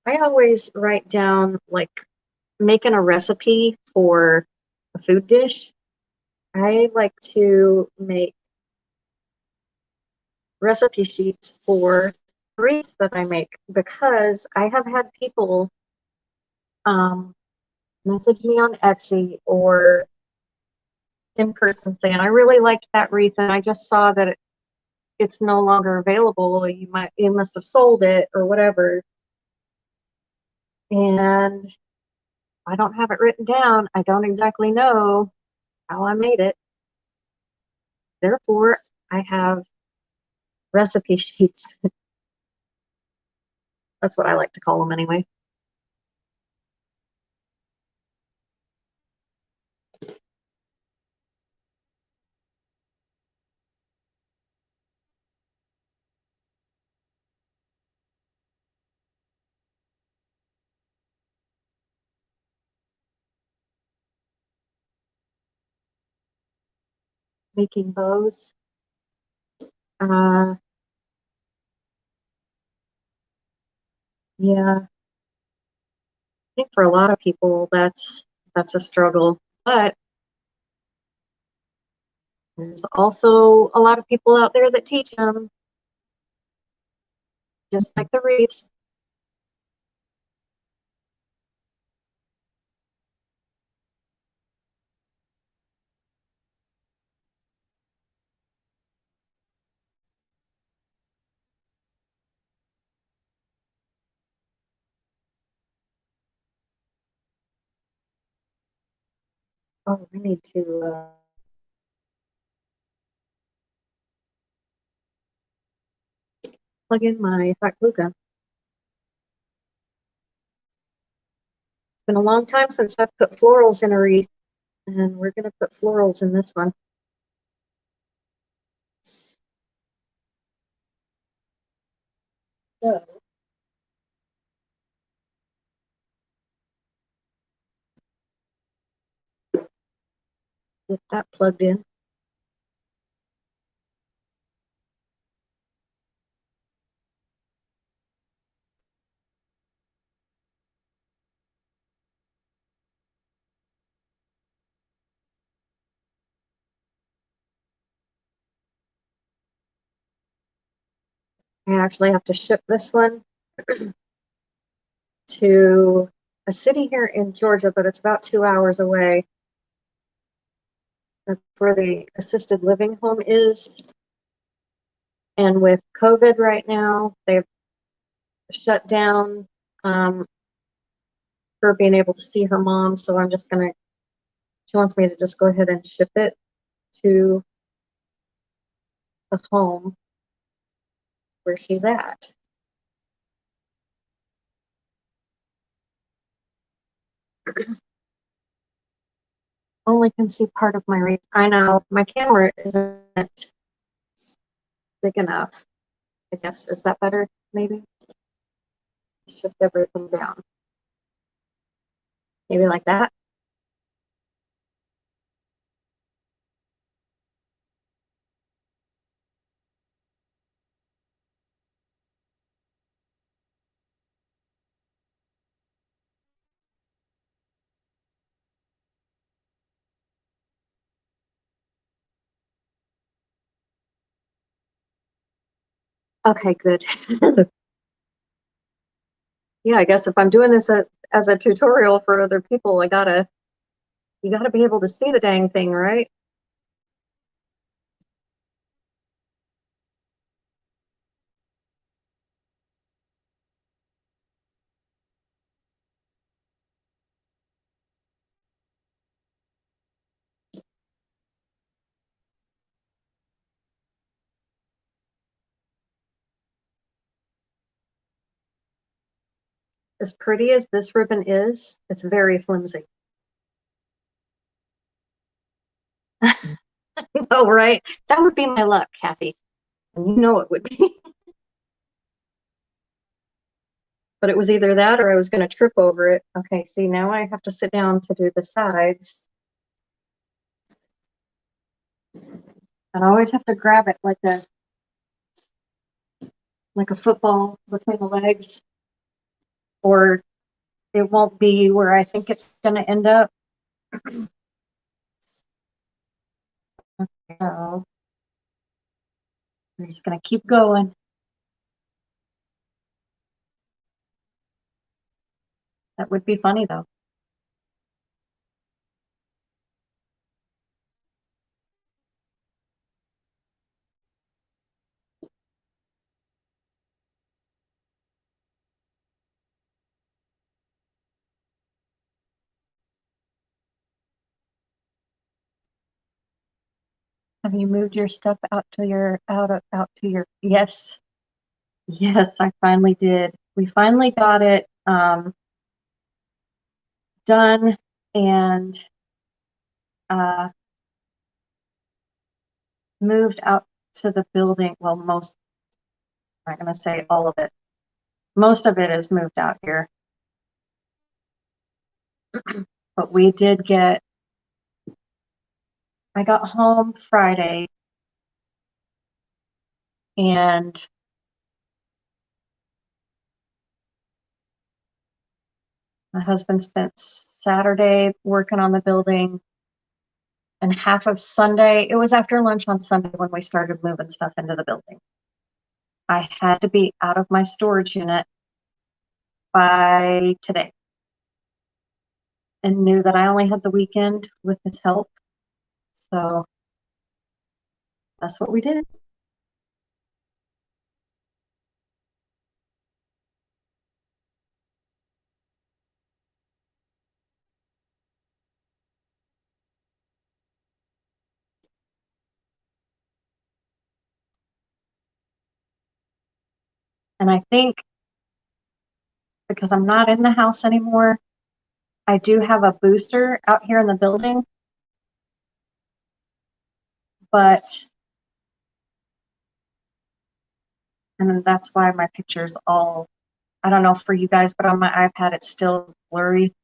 I always write down like making a recipe for a food dish. I like to make recipe sheets for wreaths that I make because I have had people um, message me on Etsy or in person saying, I really liked that wreath and I just saw that it's no longer available. You must have sold it or whatever. And I don't have it written down. I don't exactly know how I made it. Therefore, I have recipe sheets. That's what I like to call them anyway. Making bows. Uh, yeah, I think for a lot of people that's a struggle. But there's also a lot of people out there that teach them, just like the wreaths. Oh, I need to plug in my hot glue gun. It's been a long time since I've put florals in a wreath, and we're going to put florals in this one. So, get that plugged in. I actually have to ship this one to a city here in Georgia, but it's about 2 hours away. That's where the assisted living home is. And with COVID right now, they've shut down her being able to see her mom. So I'm just gonna, she wants me to just go ahead and ship it to the home where she's at. Only can see part of my wreath. I know my camera isn't big enough. I guess, is that better? Maybe shift everything down. Maybe like that. Okay, good. Yeah, I guess if I'm doing this as a tutorial for other people, you gotta be able to see the dang thing, right? As pretty as this ribbon is, it's very flimsy. Oh, right. That would be my luck, Kathy. And you know it would be. But it was either that or I was going to trip over it. Okay, see, now I have to sit down to do the sides. And I always have to grab it like a football between the legs, or it won't be where I think it's going to end up. So I'm just going to keep going. That would be funny though. Have you moved your stuff out to your out to your yes. Yes, I finally did. We finally got it done and uh, moved out to the building. Well, most, I'm not going to say all of it. Most of it is moved out here. But we did get, I got home Friday and my husband spent Saturday working on the building and half of Sunday. It was after lunch on Sunday when we started moving stuff into the building. I had to be out of my storage unit by today and knew that I only had the weekend with his help. So that's what we did. And I think because I'm not in the house anymore, I do have a booster out here in the building, but, and that's why my picture's all, I don't know for you guys, but on my iPad, it's still blurry.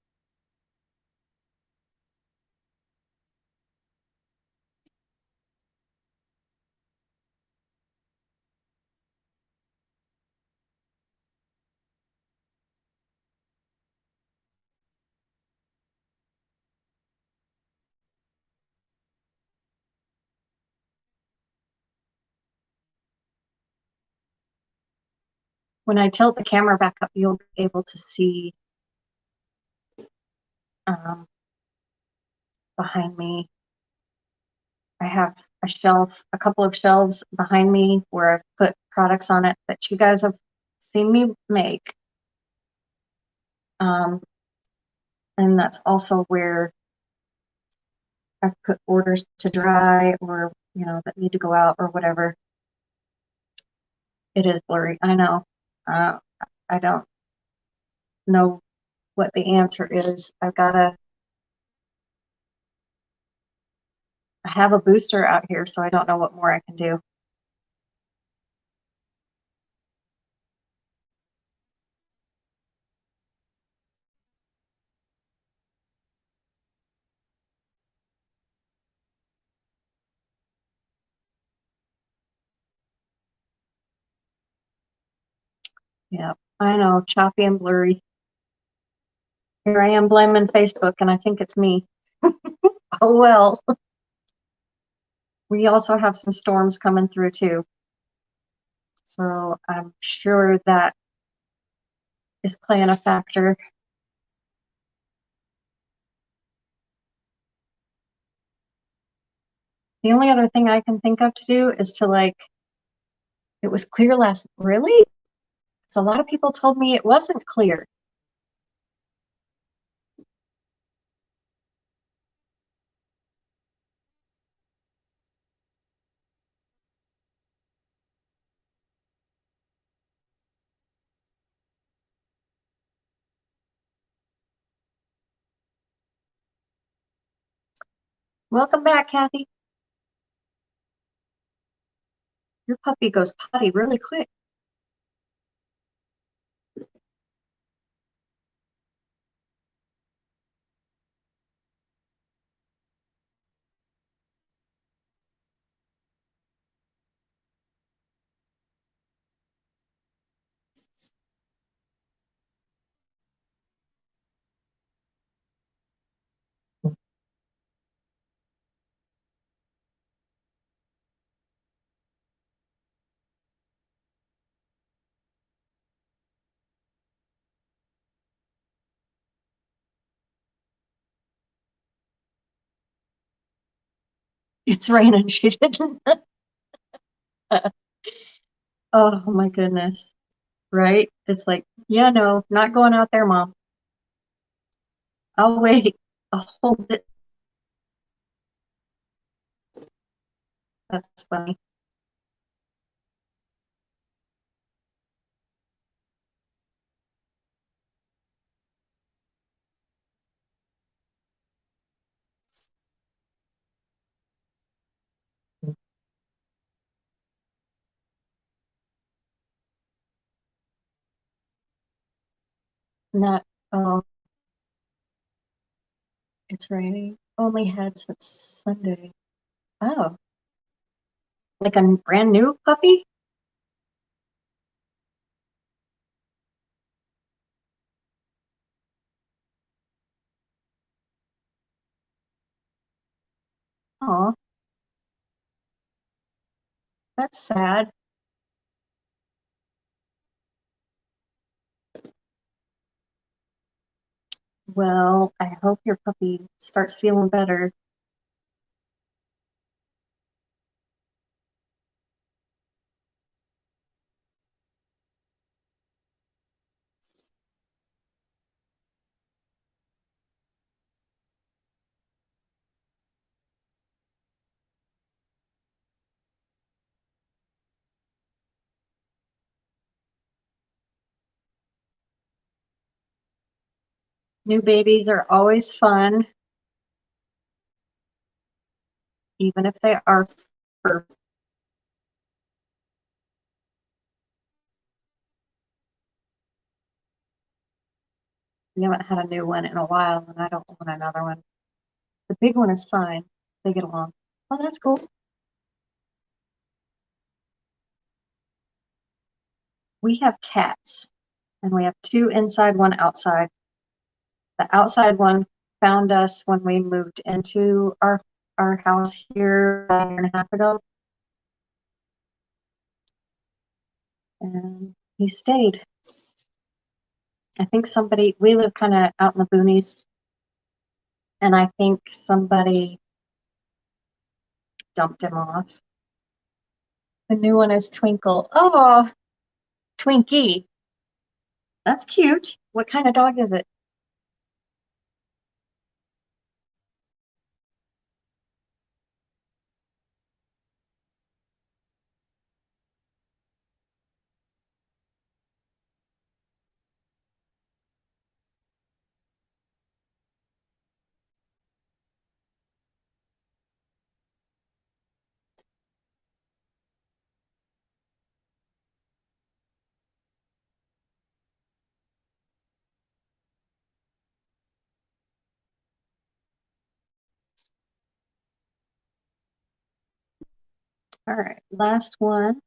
When I tilt the camera back up, you'll be able to see behind me. I have a couple of shelves behind me where I've put products on it that you guys have seen me make. And that's also where I've put orders to dry or, that need to go out or whatever. It is blurry, I know. I don't know what the answer is. I have a booster out here, so I don't know what more I can do. Yeah, I know, choppy and blurry. Here I am blaming Facebook, and I think it's me. Oh well. We also have some storms coming through too. So I'm sure that is playing a factor. The only other thing I can think of to do is to it was clear really? So a lot of people told me it wasn't clear. Welcome back, Kathy. Your puppy goes potty really quick. It's raining. She didn't. Oh my goodness. Right? It's like, yeah, no, not going out there, Mom. I'll wait. I'll hold it. That's funny. Not, oh, it's raining. Only had since Sunday. Oh, like a brand new puppy? Oh, that's sad. Well, I hope your puppy starts feeling better. New babies are always fun, even if they are fur. We haven't had a new one in a while, and I don't want another one. The big one is fine. They get along. Oh, that's cool. We have cats, and we have two inside, one outside. The outside one found us when we moved into our house here a year and a half ago. And he stayed. I think we live kind of out in the boonies, and I think somebody dumped him off. The new one is Twinkle. Oh, Twinkie. That's cute. What kind of dog is it? All right, last one.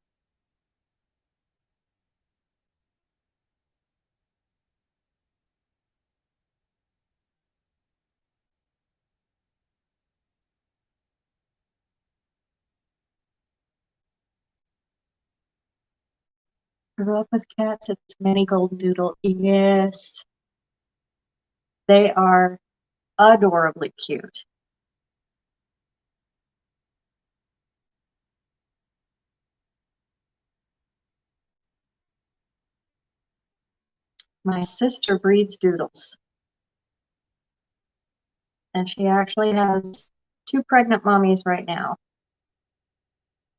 Grew up with cats. It's mini golden doodle. Yes, they are adorably cute. My sister breeds doodles, and she actually has 2 pregnant mommies right now.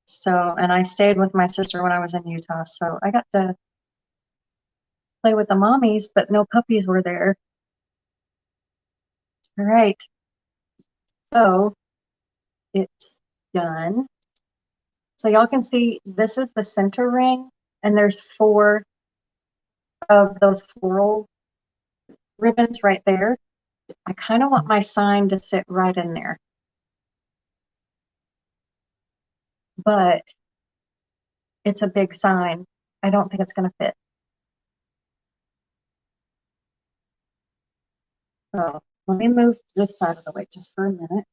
So, and I stayed with my sister when I was in Utah, so I got to play with the mommies, but no puppies were there. All right, so it's done. So y'all can see this is the center ring, and there's 4 of those floral ribbons right there. I kind of want my sign to sit right in there, but it's a big sign. I don't think it's going to fit. So let me move this side of the way just for a minute.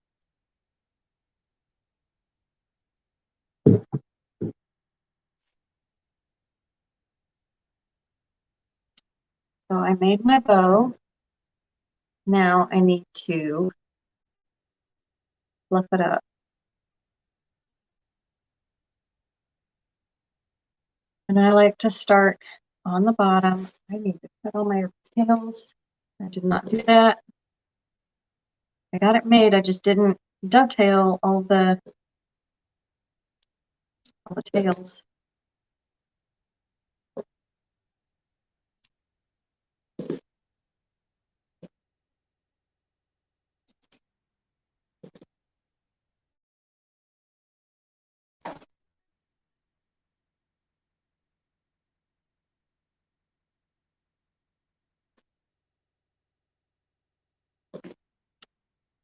So I made my bow. Now I need to fluff it up. And I like to start on the bottom. I need to cut all my tails. I did not do that. I got it made. I just didn't dovetail all the tails.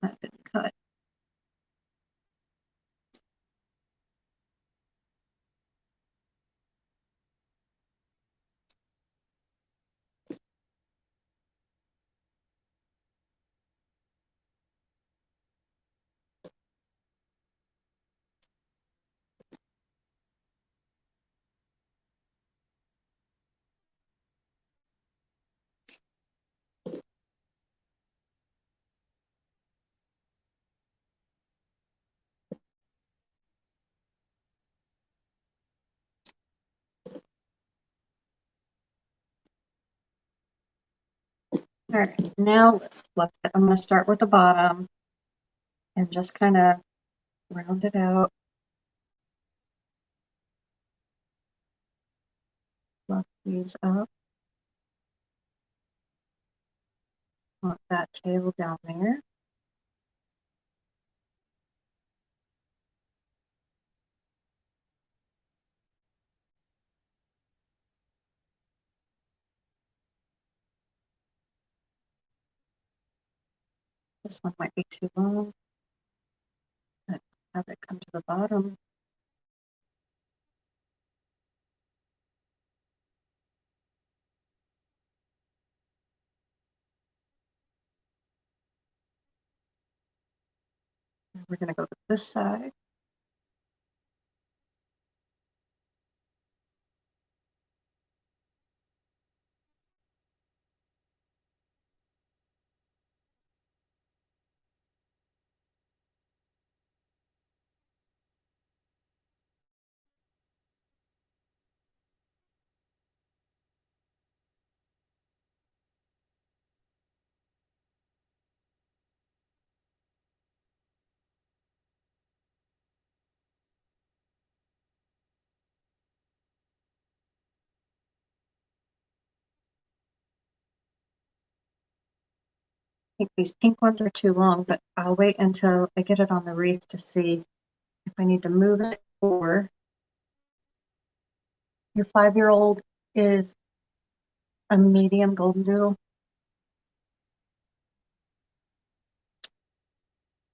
That didn't cut. All right, now let's fluff it. I'm going to start with the bottom and just kind of round it out. Fluff these up. Want that tail down there. This one might be too long. Have it come to the bottom. And we're going to go to this side. think these pink ones are too long, but I'll wait until I get it on the wreath to see if I need to move it. Or your 5-year-old is a medium golden doodle.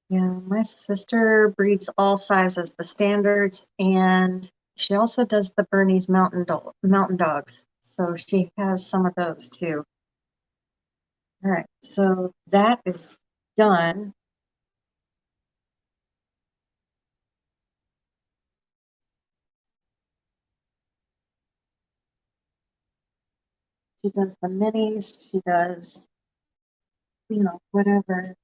Yeah, my sister breeds all sizes, the standards, and she also does the Bernese mountain dogs. So she has some of those too. All right, so that is done. She does the minis, she does, whatever.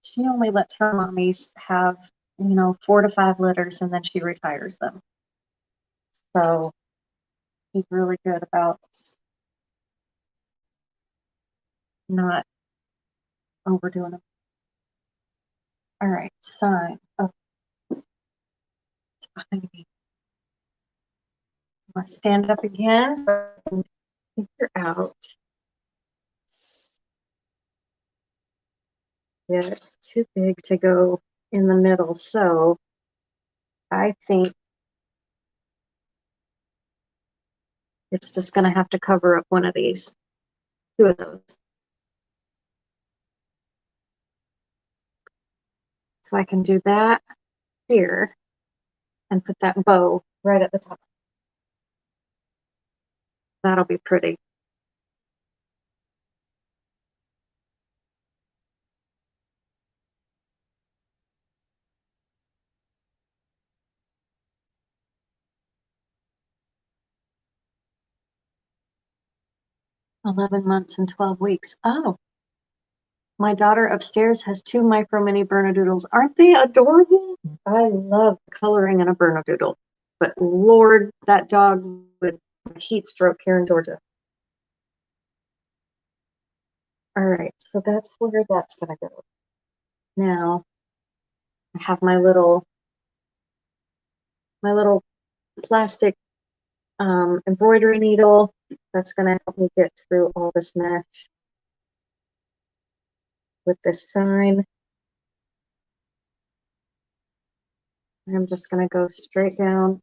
She only lets her mommies have, 4 to 5 litters and then she retires them. So he's really good about not overdoing them. All right, sign. Oh, it's behind me. I'm gonna stand up again so I can figure out. Yeah, it's too big to go in the middle. So I think it's just gonna have to cover up one of these, 2 of those. So I can do that here and put that bow right at the top. That'll be pretty. "11 months and 12 weeks. Oh, my daughter upstairs has 2 micro mini Bernedoodles. Aren't they adorable? I love coloring in a Bernedoodle, but Lord, that dog would heat stroke here in Georgia. All right, so that's where that's gonna go. Now I have my little plastic embroidery needle. That's gonna help me get through all this mesh with this sign. I'm just gonna go straight down.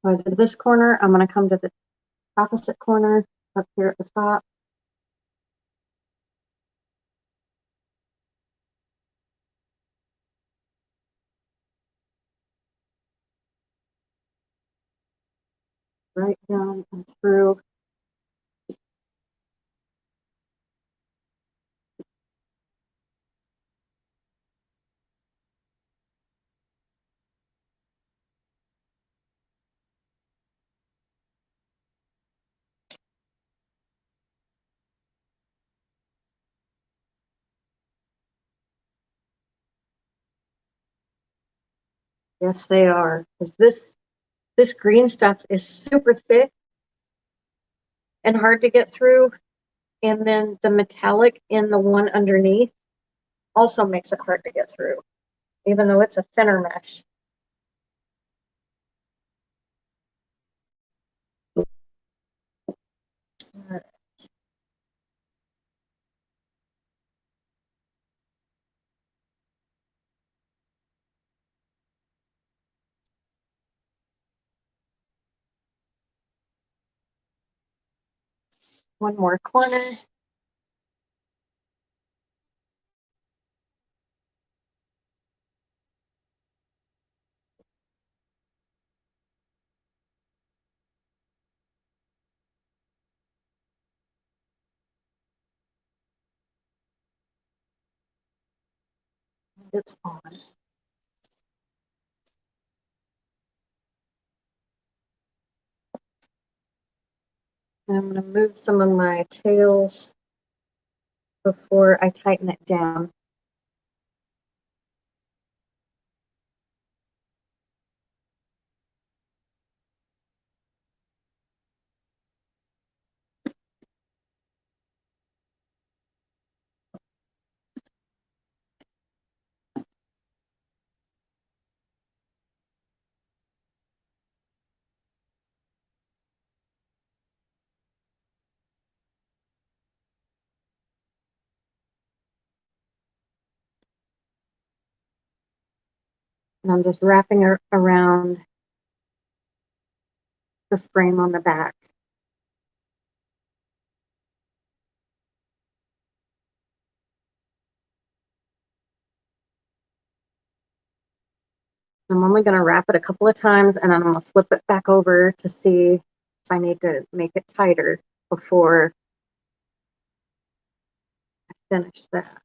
So I did this corner. I'm gonna come to the opposite corner up here at the top. Right down and through. Yes, they are. Because this green stuff is super thick and hard to get through. And then the metallic in the one underneath also makes it hard to get through, even though it's a thinner mesh. One more corner. It's on. I'm going to move some of my tails before I tighten it down. And I'm just wrapping it around the frame on the back. I'm only going to wrap it a couple of times and then I'm going to flip it back over to see if I need to make it tighter before I finish that.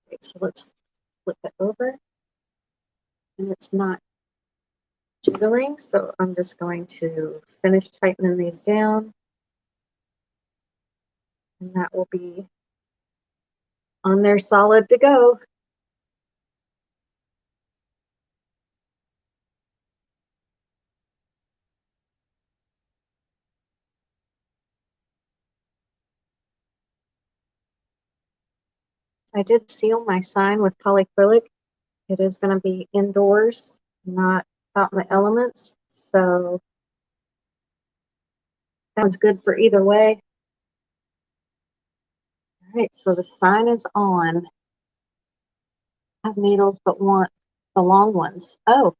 Okay, so let's flip it over. And it's not jiggling, so I'm just going to finish tightening these down. And that will be on there solid to go. I did seal my sign with polyacrylic. It is going to be indoors, not out in the elements. So that one's good for either way. All right, so the sign is on. I have needles, but want the long ones. Oh,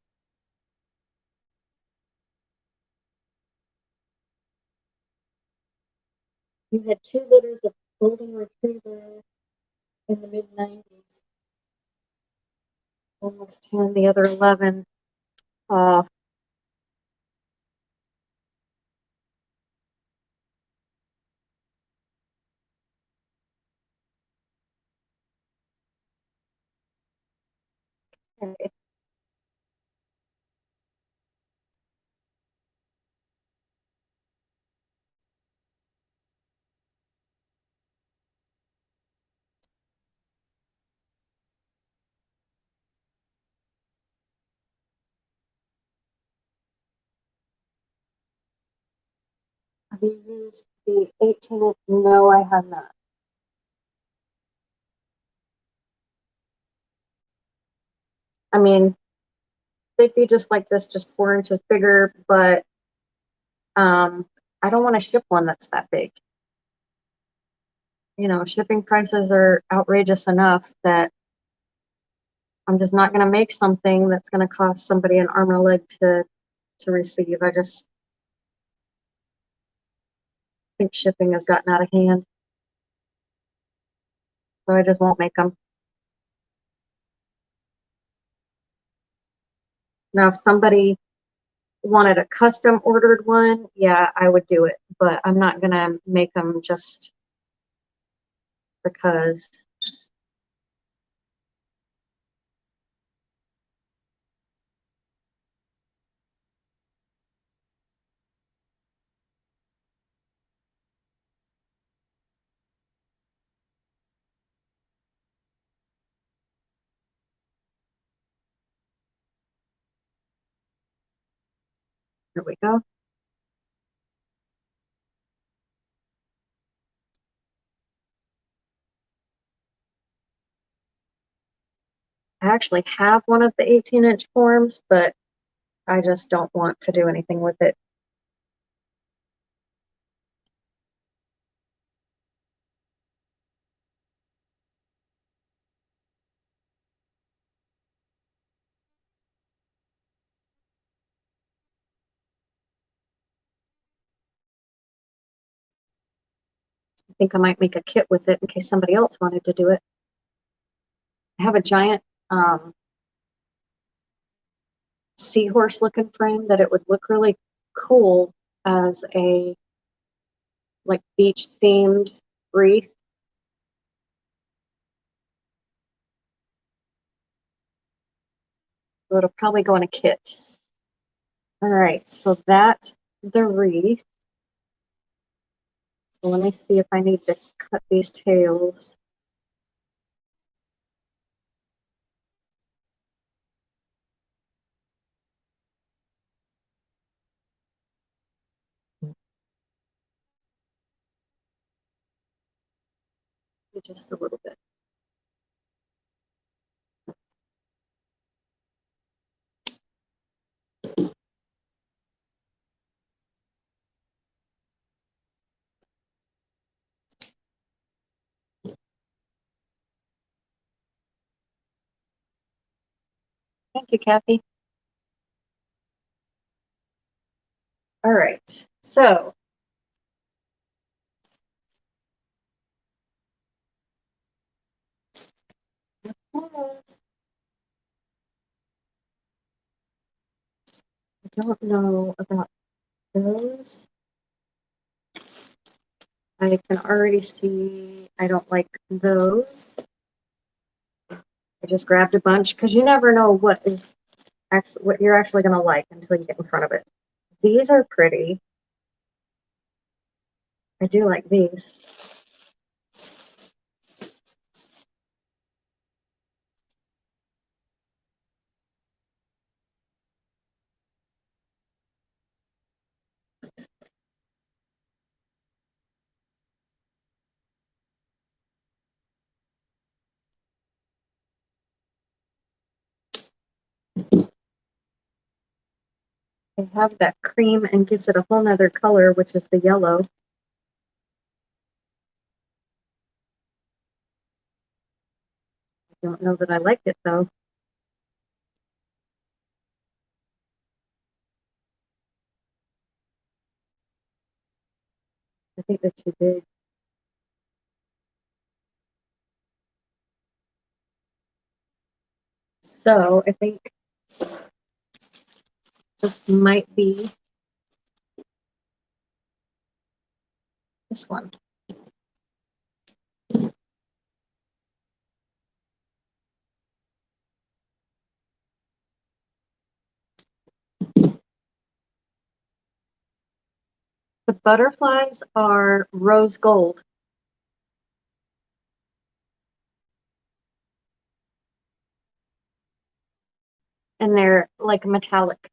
you had 2 litters of golden retriever in the mid-90s. Almost 10, the other 11. Oh, okay. Have you used the 18-inch? No, I have not. I mean, they'd be just like this, just 4 inches bigger, but I don't want to ship one that's that big. You know, shipping prices are outrageous enough that I'm just not going to make something that's going to cost somebody an arm and a leg to receive. I just think shipping has gotten out of hand, so I just won't make them. Now, if somebody wanted a custom ordered one, yeah, I would do it, but I'm not going to make them just because. Here we go. I actually have one of the 18-inch forms, but I just don't want to do anything with it. I think I might make a kit with it in case somebody else wanted to do it. I have a giant seahorse looking frame that it would look really cool as a like beach themed wreath. So it'll probably go in a kit. All right, so that's the wreath. So let me see if I need to cut these tails. Just a little bit. Thank you, Kathy. All right, so I don't know about those. I can already see I don't like those. I just grabbed a bunch because you never know what you're actually going to like until you get in front of it. These are pretty. I do like these. They have that cream and gives it a whole nother color, which is the yellow. I don't know that I like it though. I think they're too big. So I think this might be this one. The butterflies are rose gold. And they're like metallic.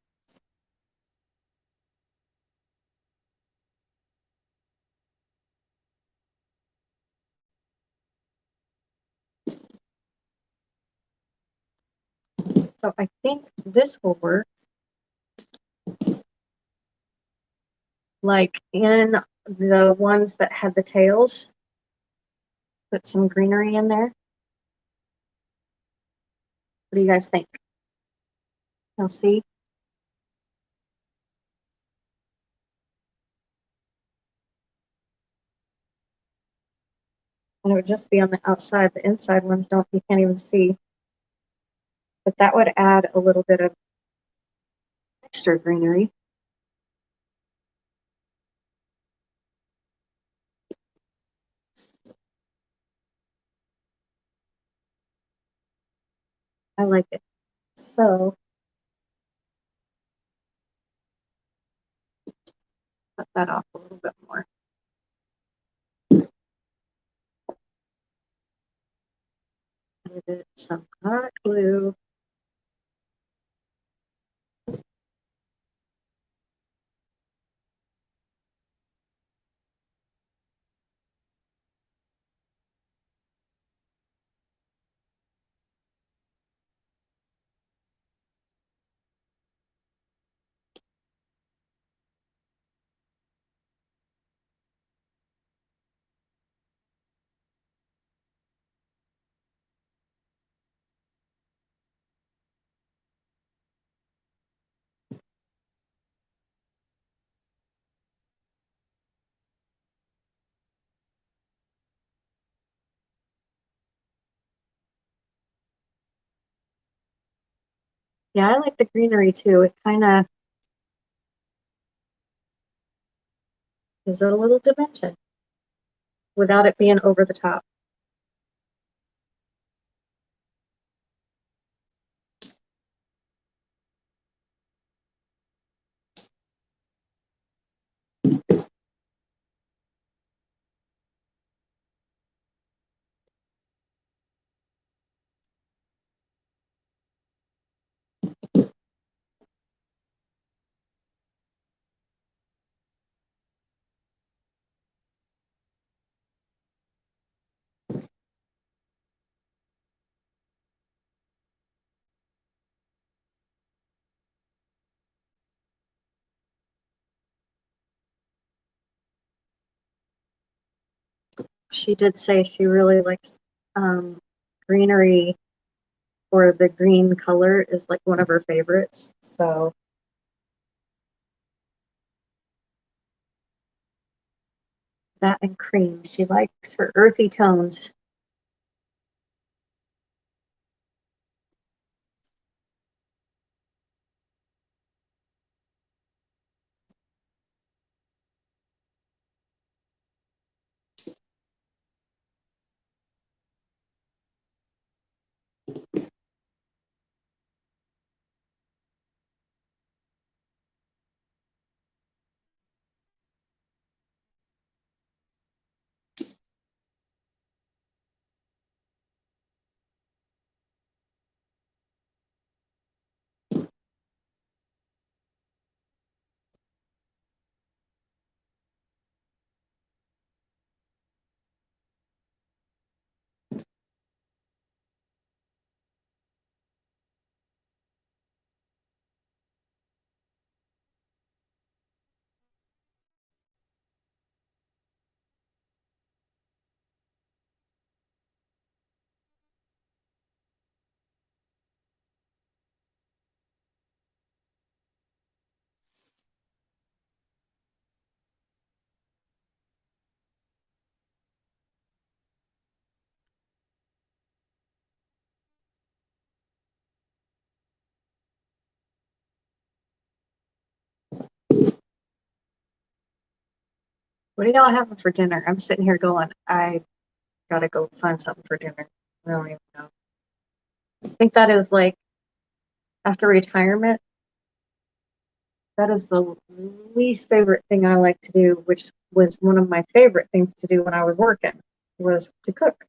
So I think this will work. Like in the ones that had the tails, put some greenery in there. What do you guys think? You'll see. And it would just be on the outside. The inside ones you can't even see. But that would add a little bit of extra greenery. I like it. So cut that off a little bit more. Give it some hot glue. Yeah, I like the greenery too. It kind of gives it a little dimension without it being over the top. She did say she really likes greenery, or the green color is like one of her favorites. So that and cream. She likes her earthy tones. What are y'all having for dinner? I'm sitting here going, I gotta go find something for dinner. I don't even know. I think that is like after retirement, that is the least favorite thing I like to do, which was one of my favorite things to do when I was working, was to cook.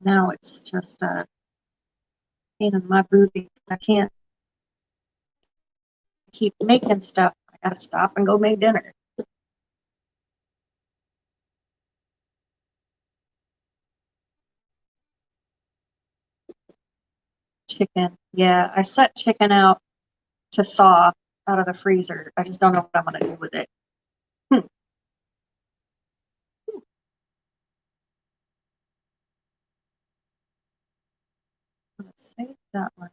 Now it's just a pain in my booty. I can't keep making stuff. I gotta stop and go make dinner. Chicken. Yeah, I set chicken out to thaw out of the freezer. I just don't know what I'm gonna do with it. Hmm. Let's save that one.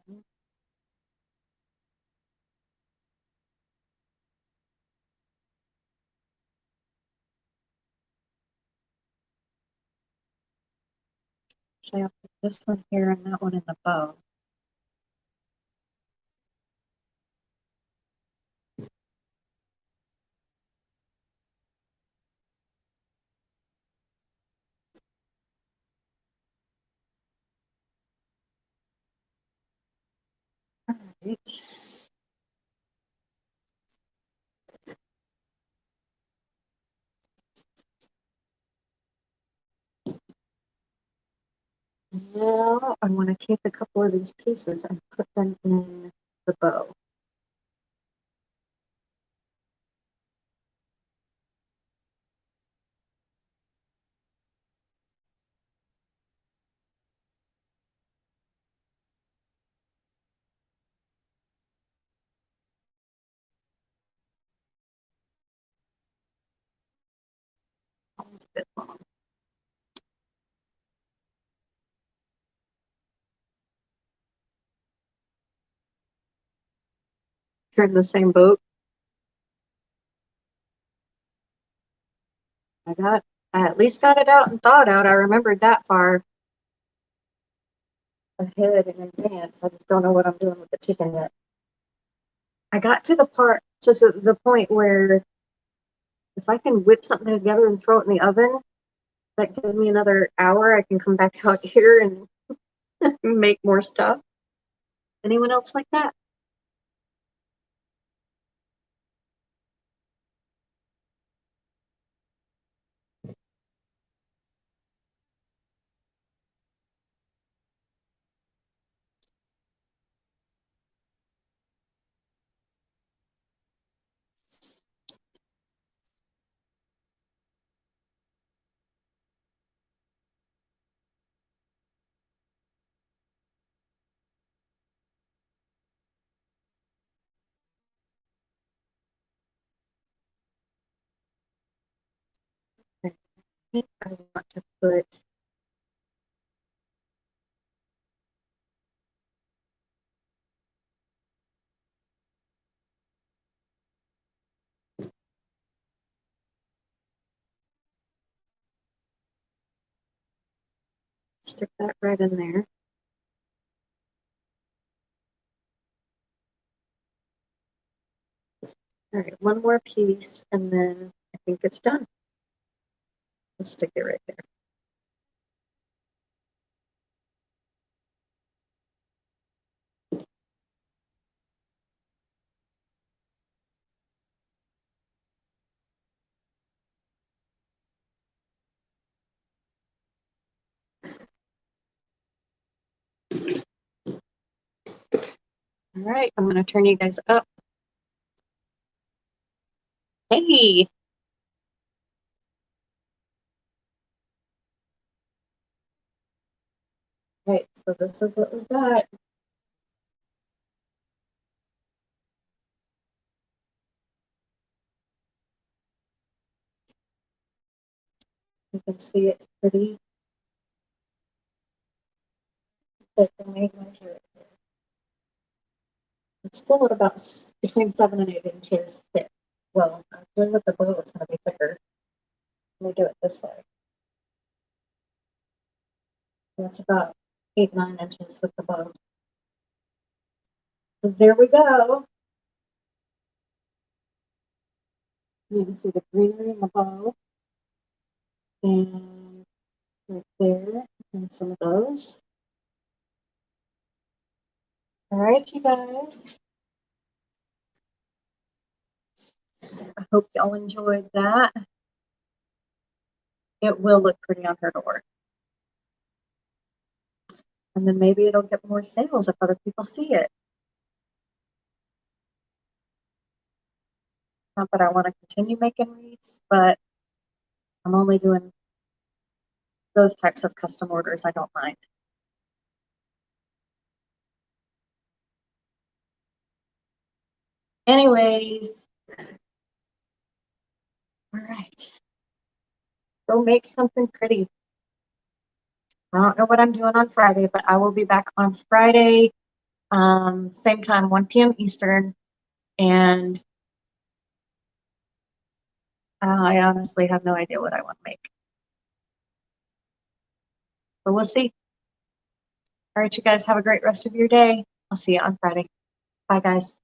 Actually, I'll put this one here and that one in the bow. All right. Now I want to take a couple of these pieces and put them in the bow. Almost a bit long. You're in the same boat. I at least got it out and thought out. I remembered that far ahead in advance. I just don't know what I'm doing with the chicken yet. I got to the part, to the point where if I can whip something together and throw it in the oven, that gives me another hour. I can come back out here and make more stuff. Anyone else like that? I think I want to put stick that right in there. All right, one more piece, and then I think it's done. Let's stick it right there. All right, I'm going to turn you guys up. Hey! All right, so this is what we got. You can see it's pretty thick and made measure. It's still at about between 7 and 8 inches thick. Well, actually with the bow, it's going to be thicker. Let me do it this way. That's about 8, 9 inches with the bow. So there we go. You can see the greenery in the bow. And right there, and some of those. All right, you guys. I hope y'all enjoyed that. It will look pretty on her door. And then maybe it'll get more sales if other people see it. Not that I want to continue making wreaths, but I'm only doing those types of custom orders. I don't mind. Anyways, all right. Go make something pretty. I don't know what I'm doing on Friday, but I will be back on Friday, same time, 1 p.m. Eastern. And I honestly have no idea what I want to make. But we'll see. All right, you guys have a great rest of your day. I'll see you on Friday. Bye, guys.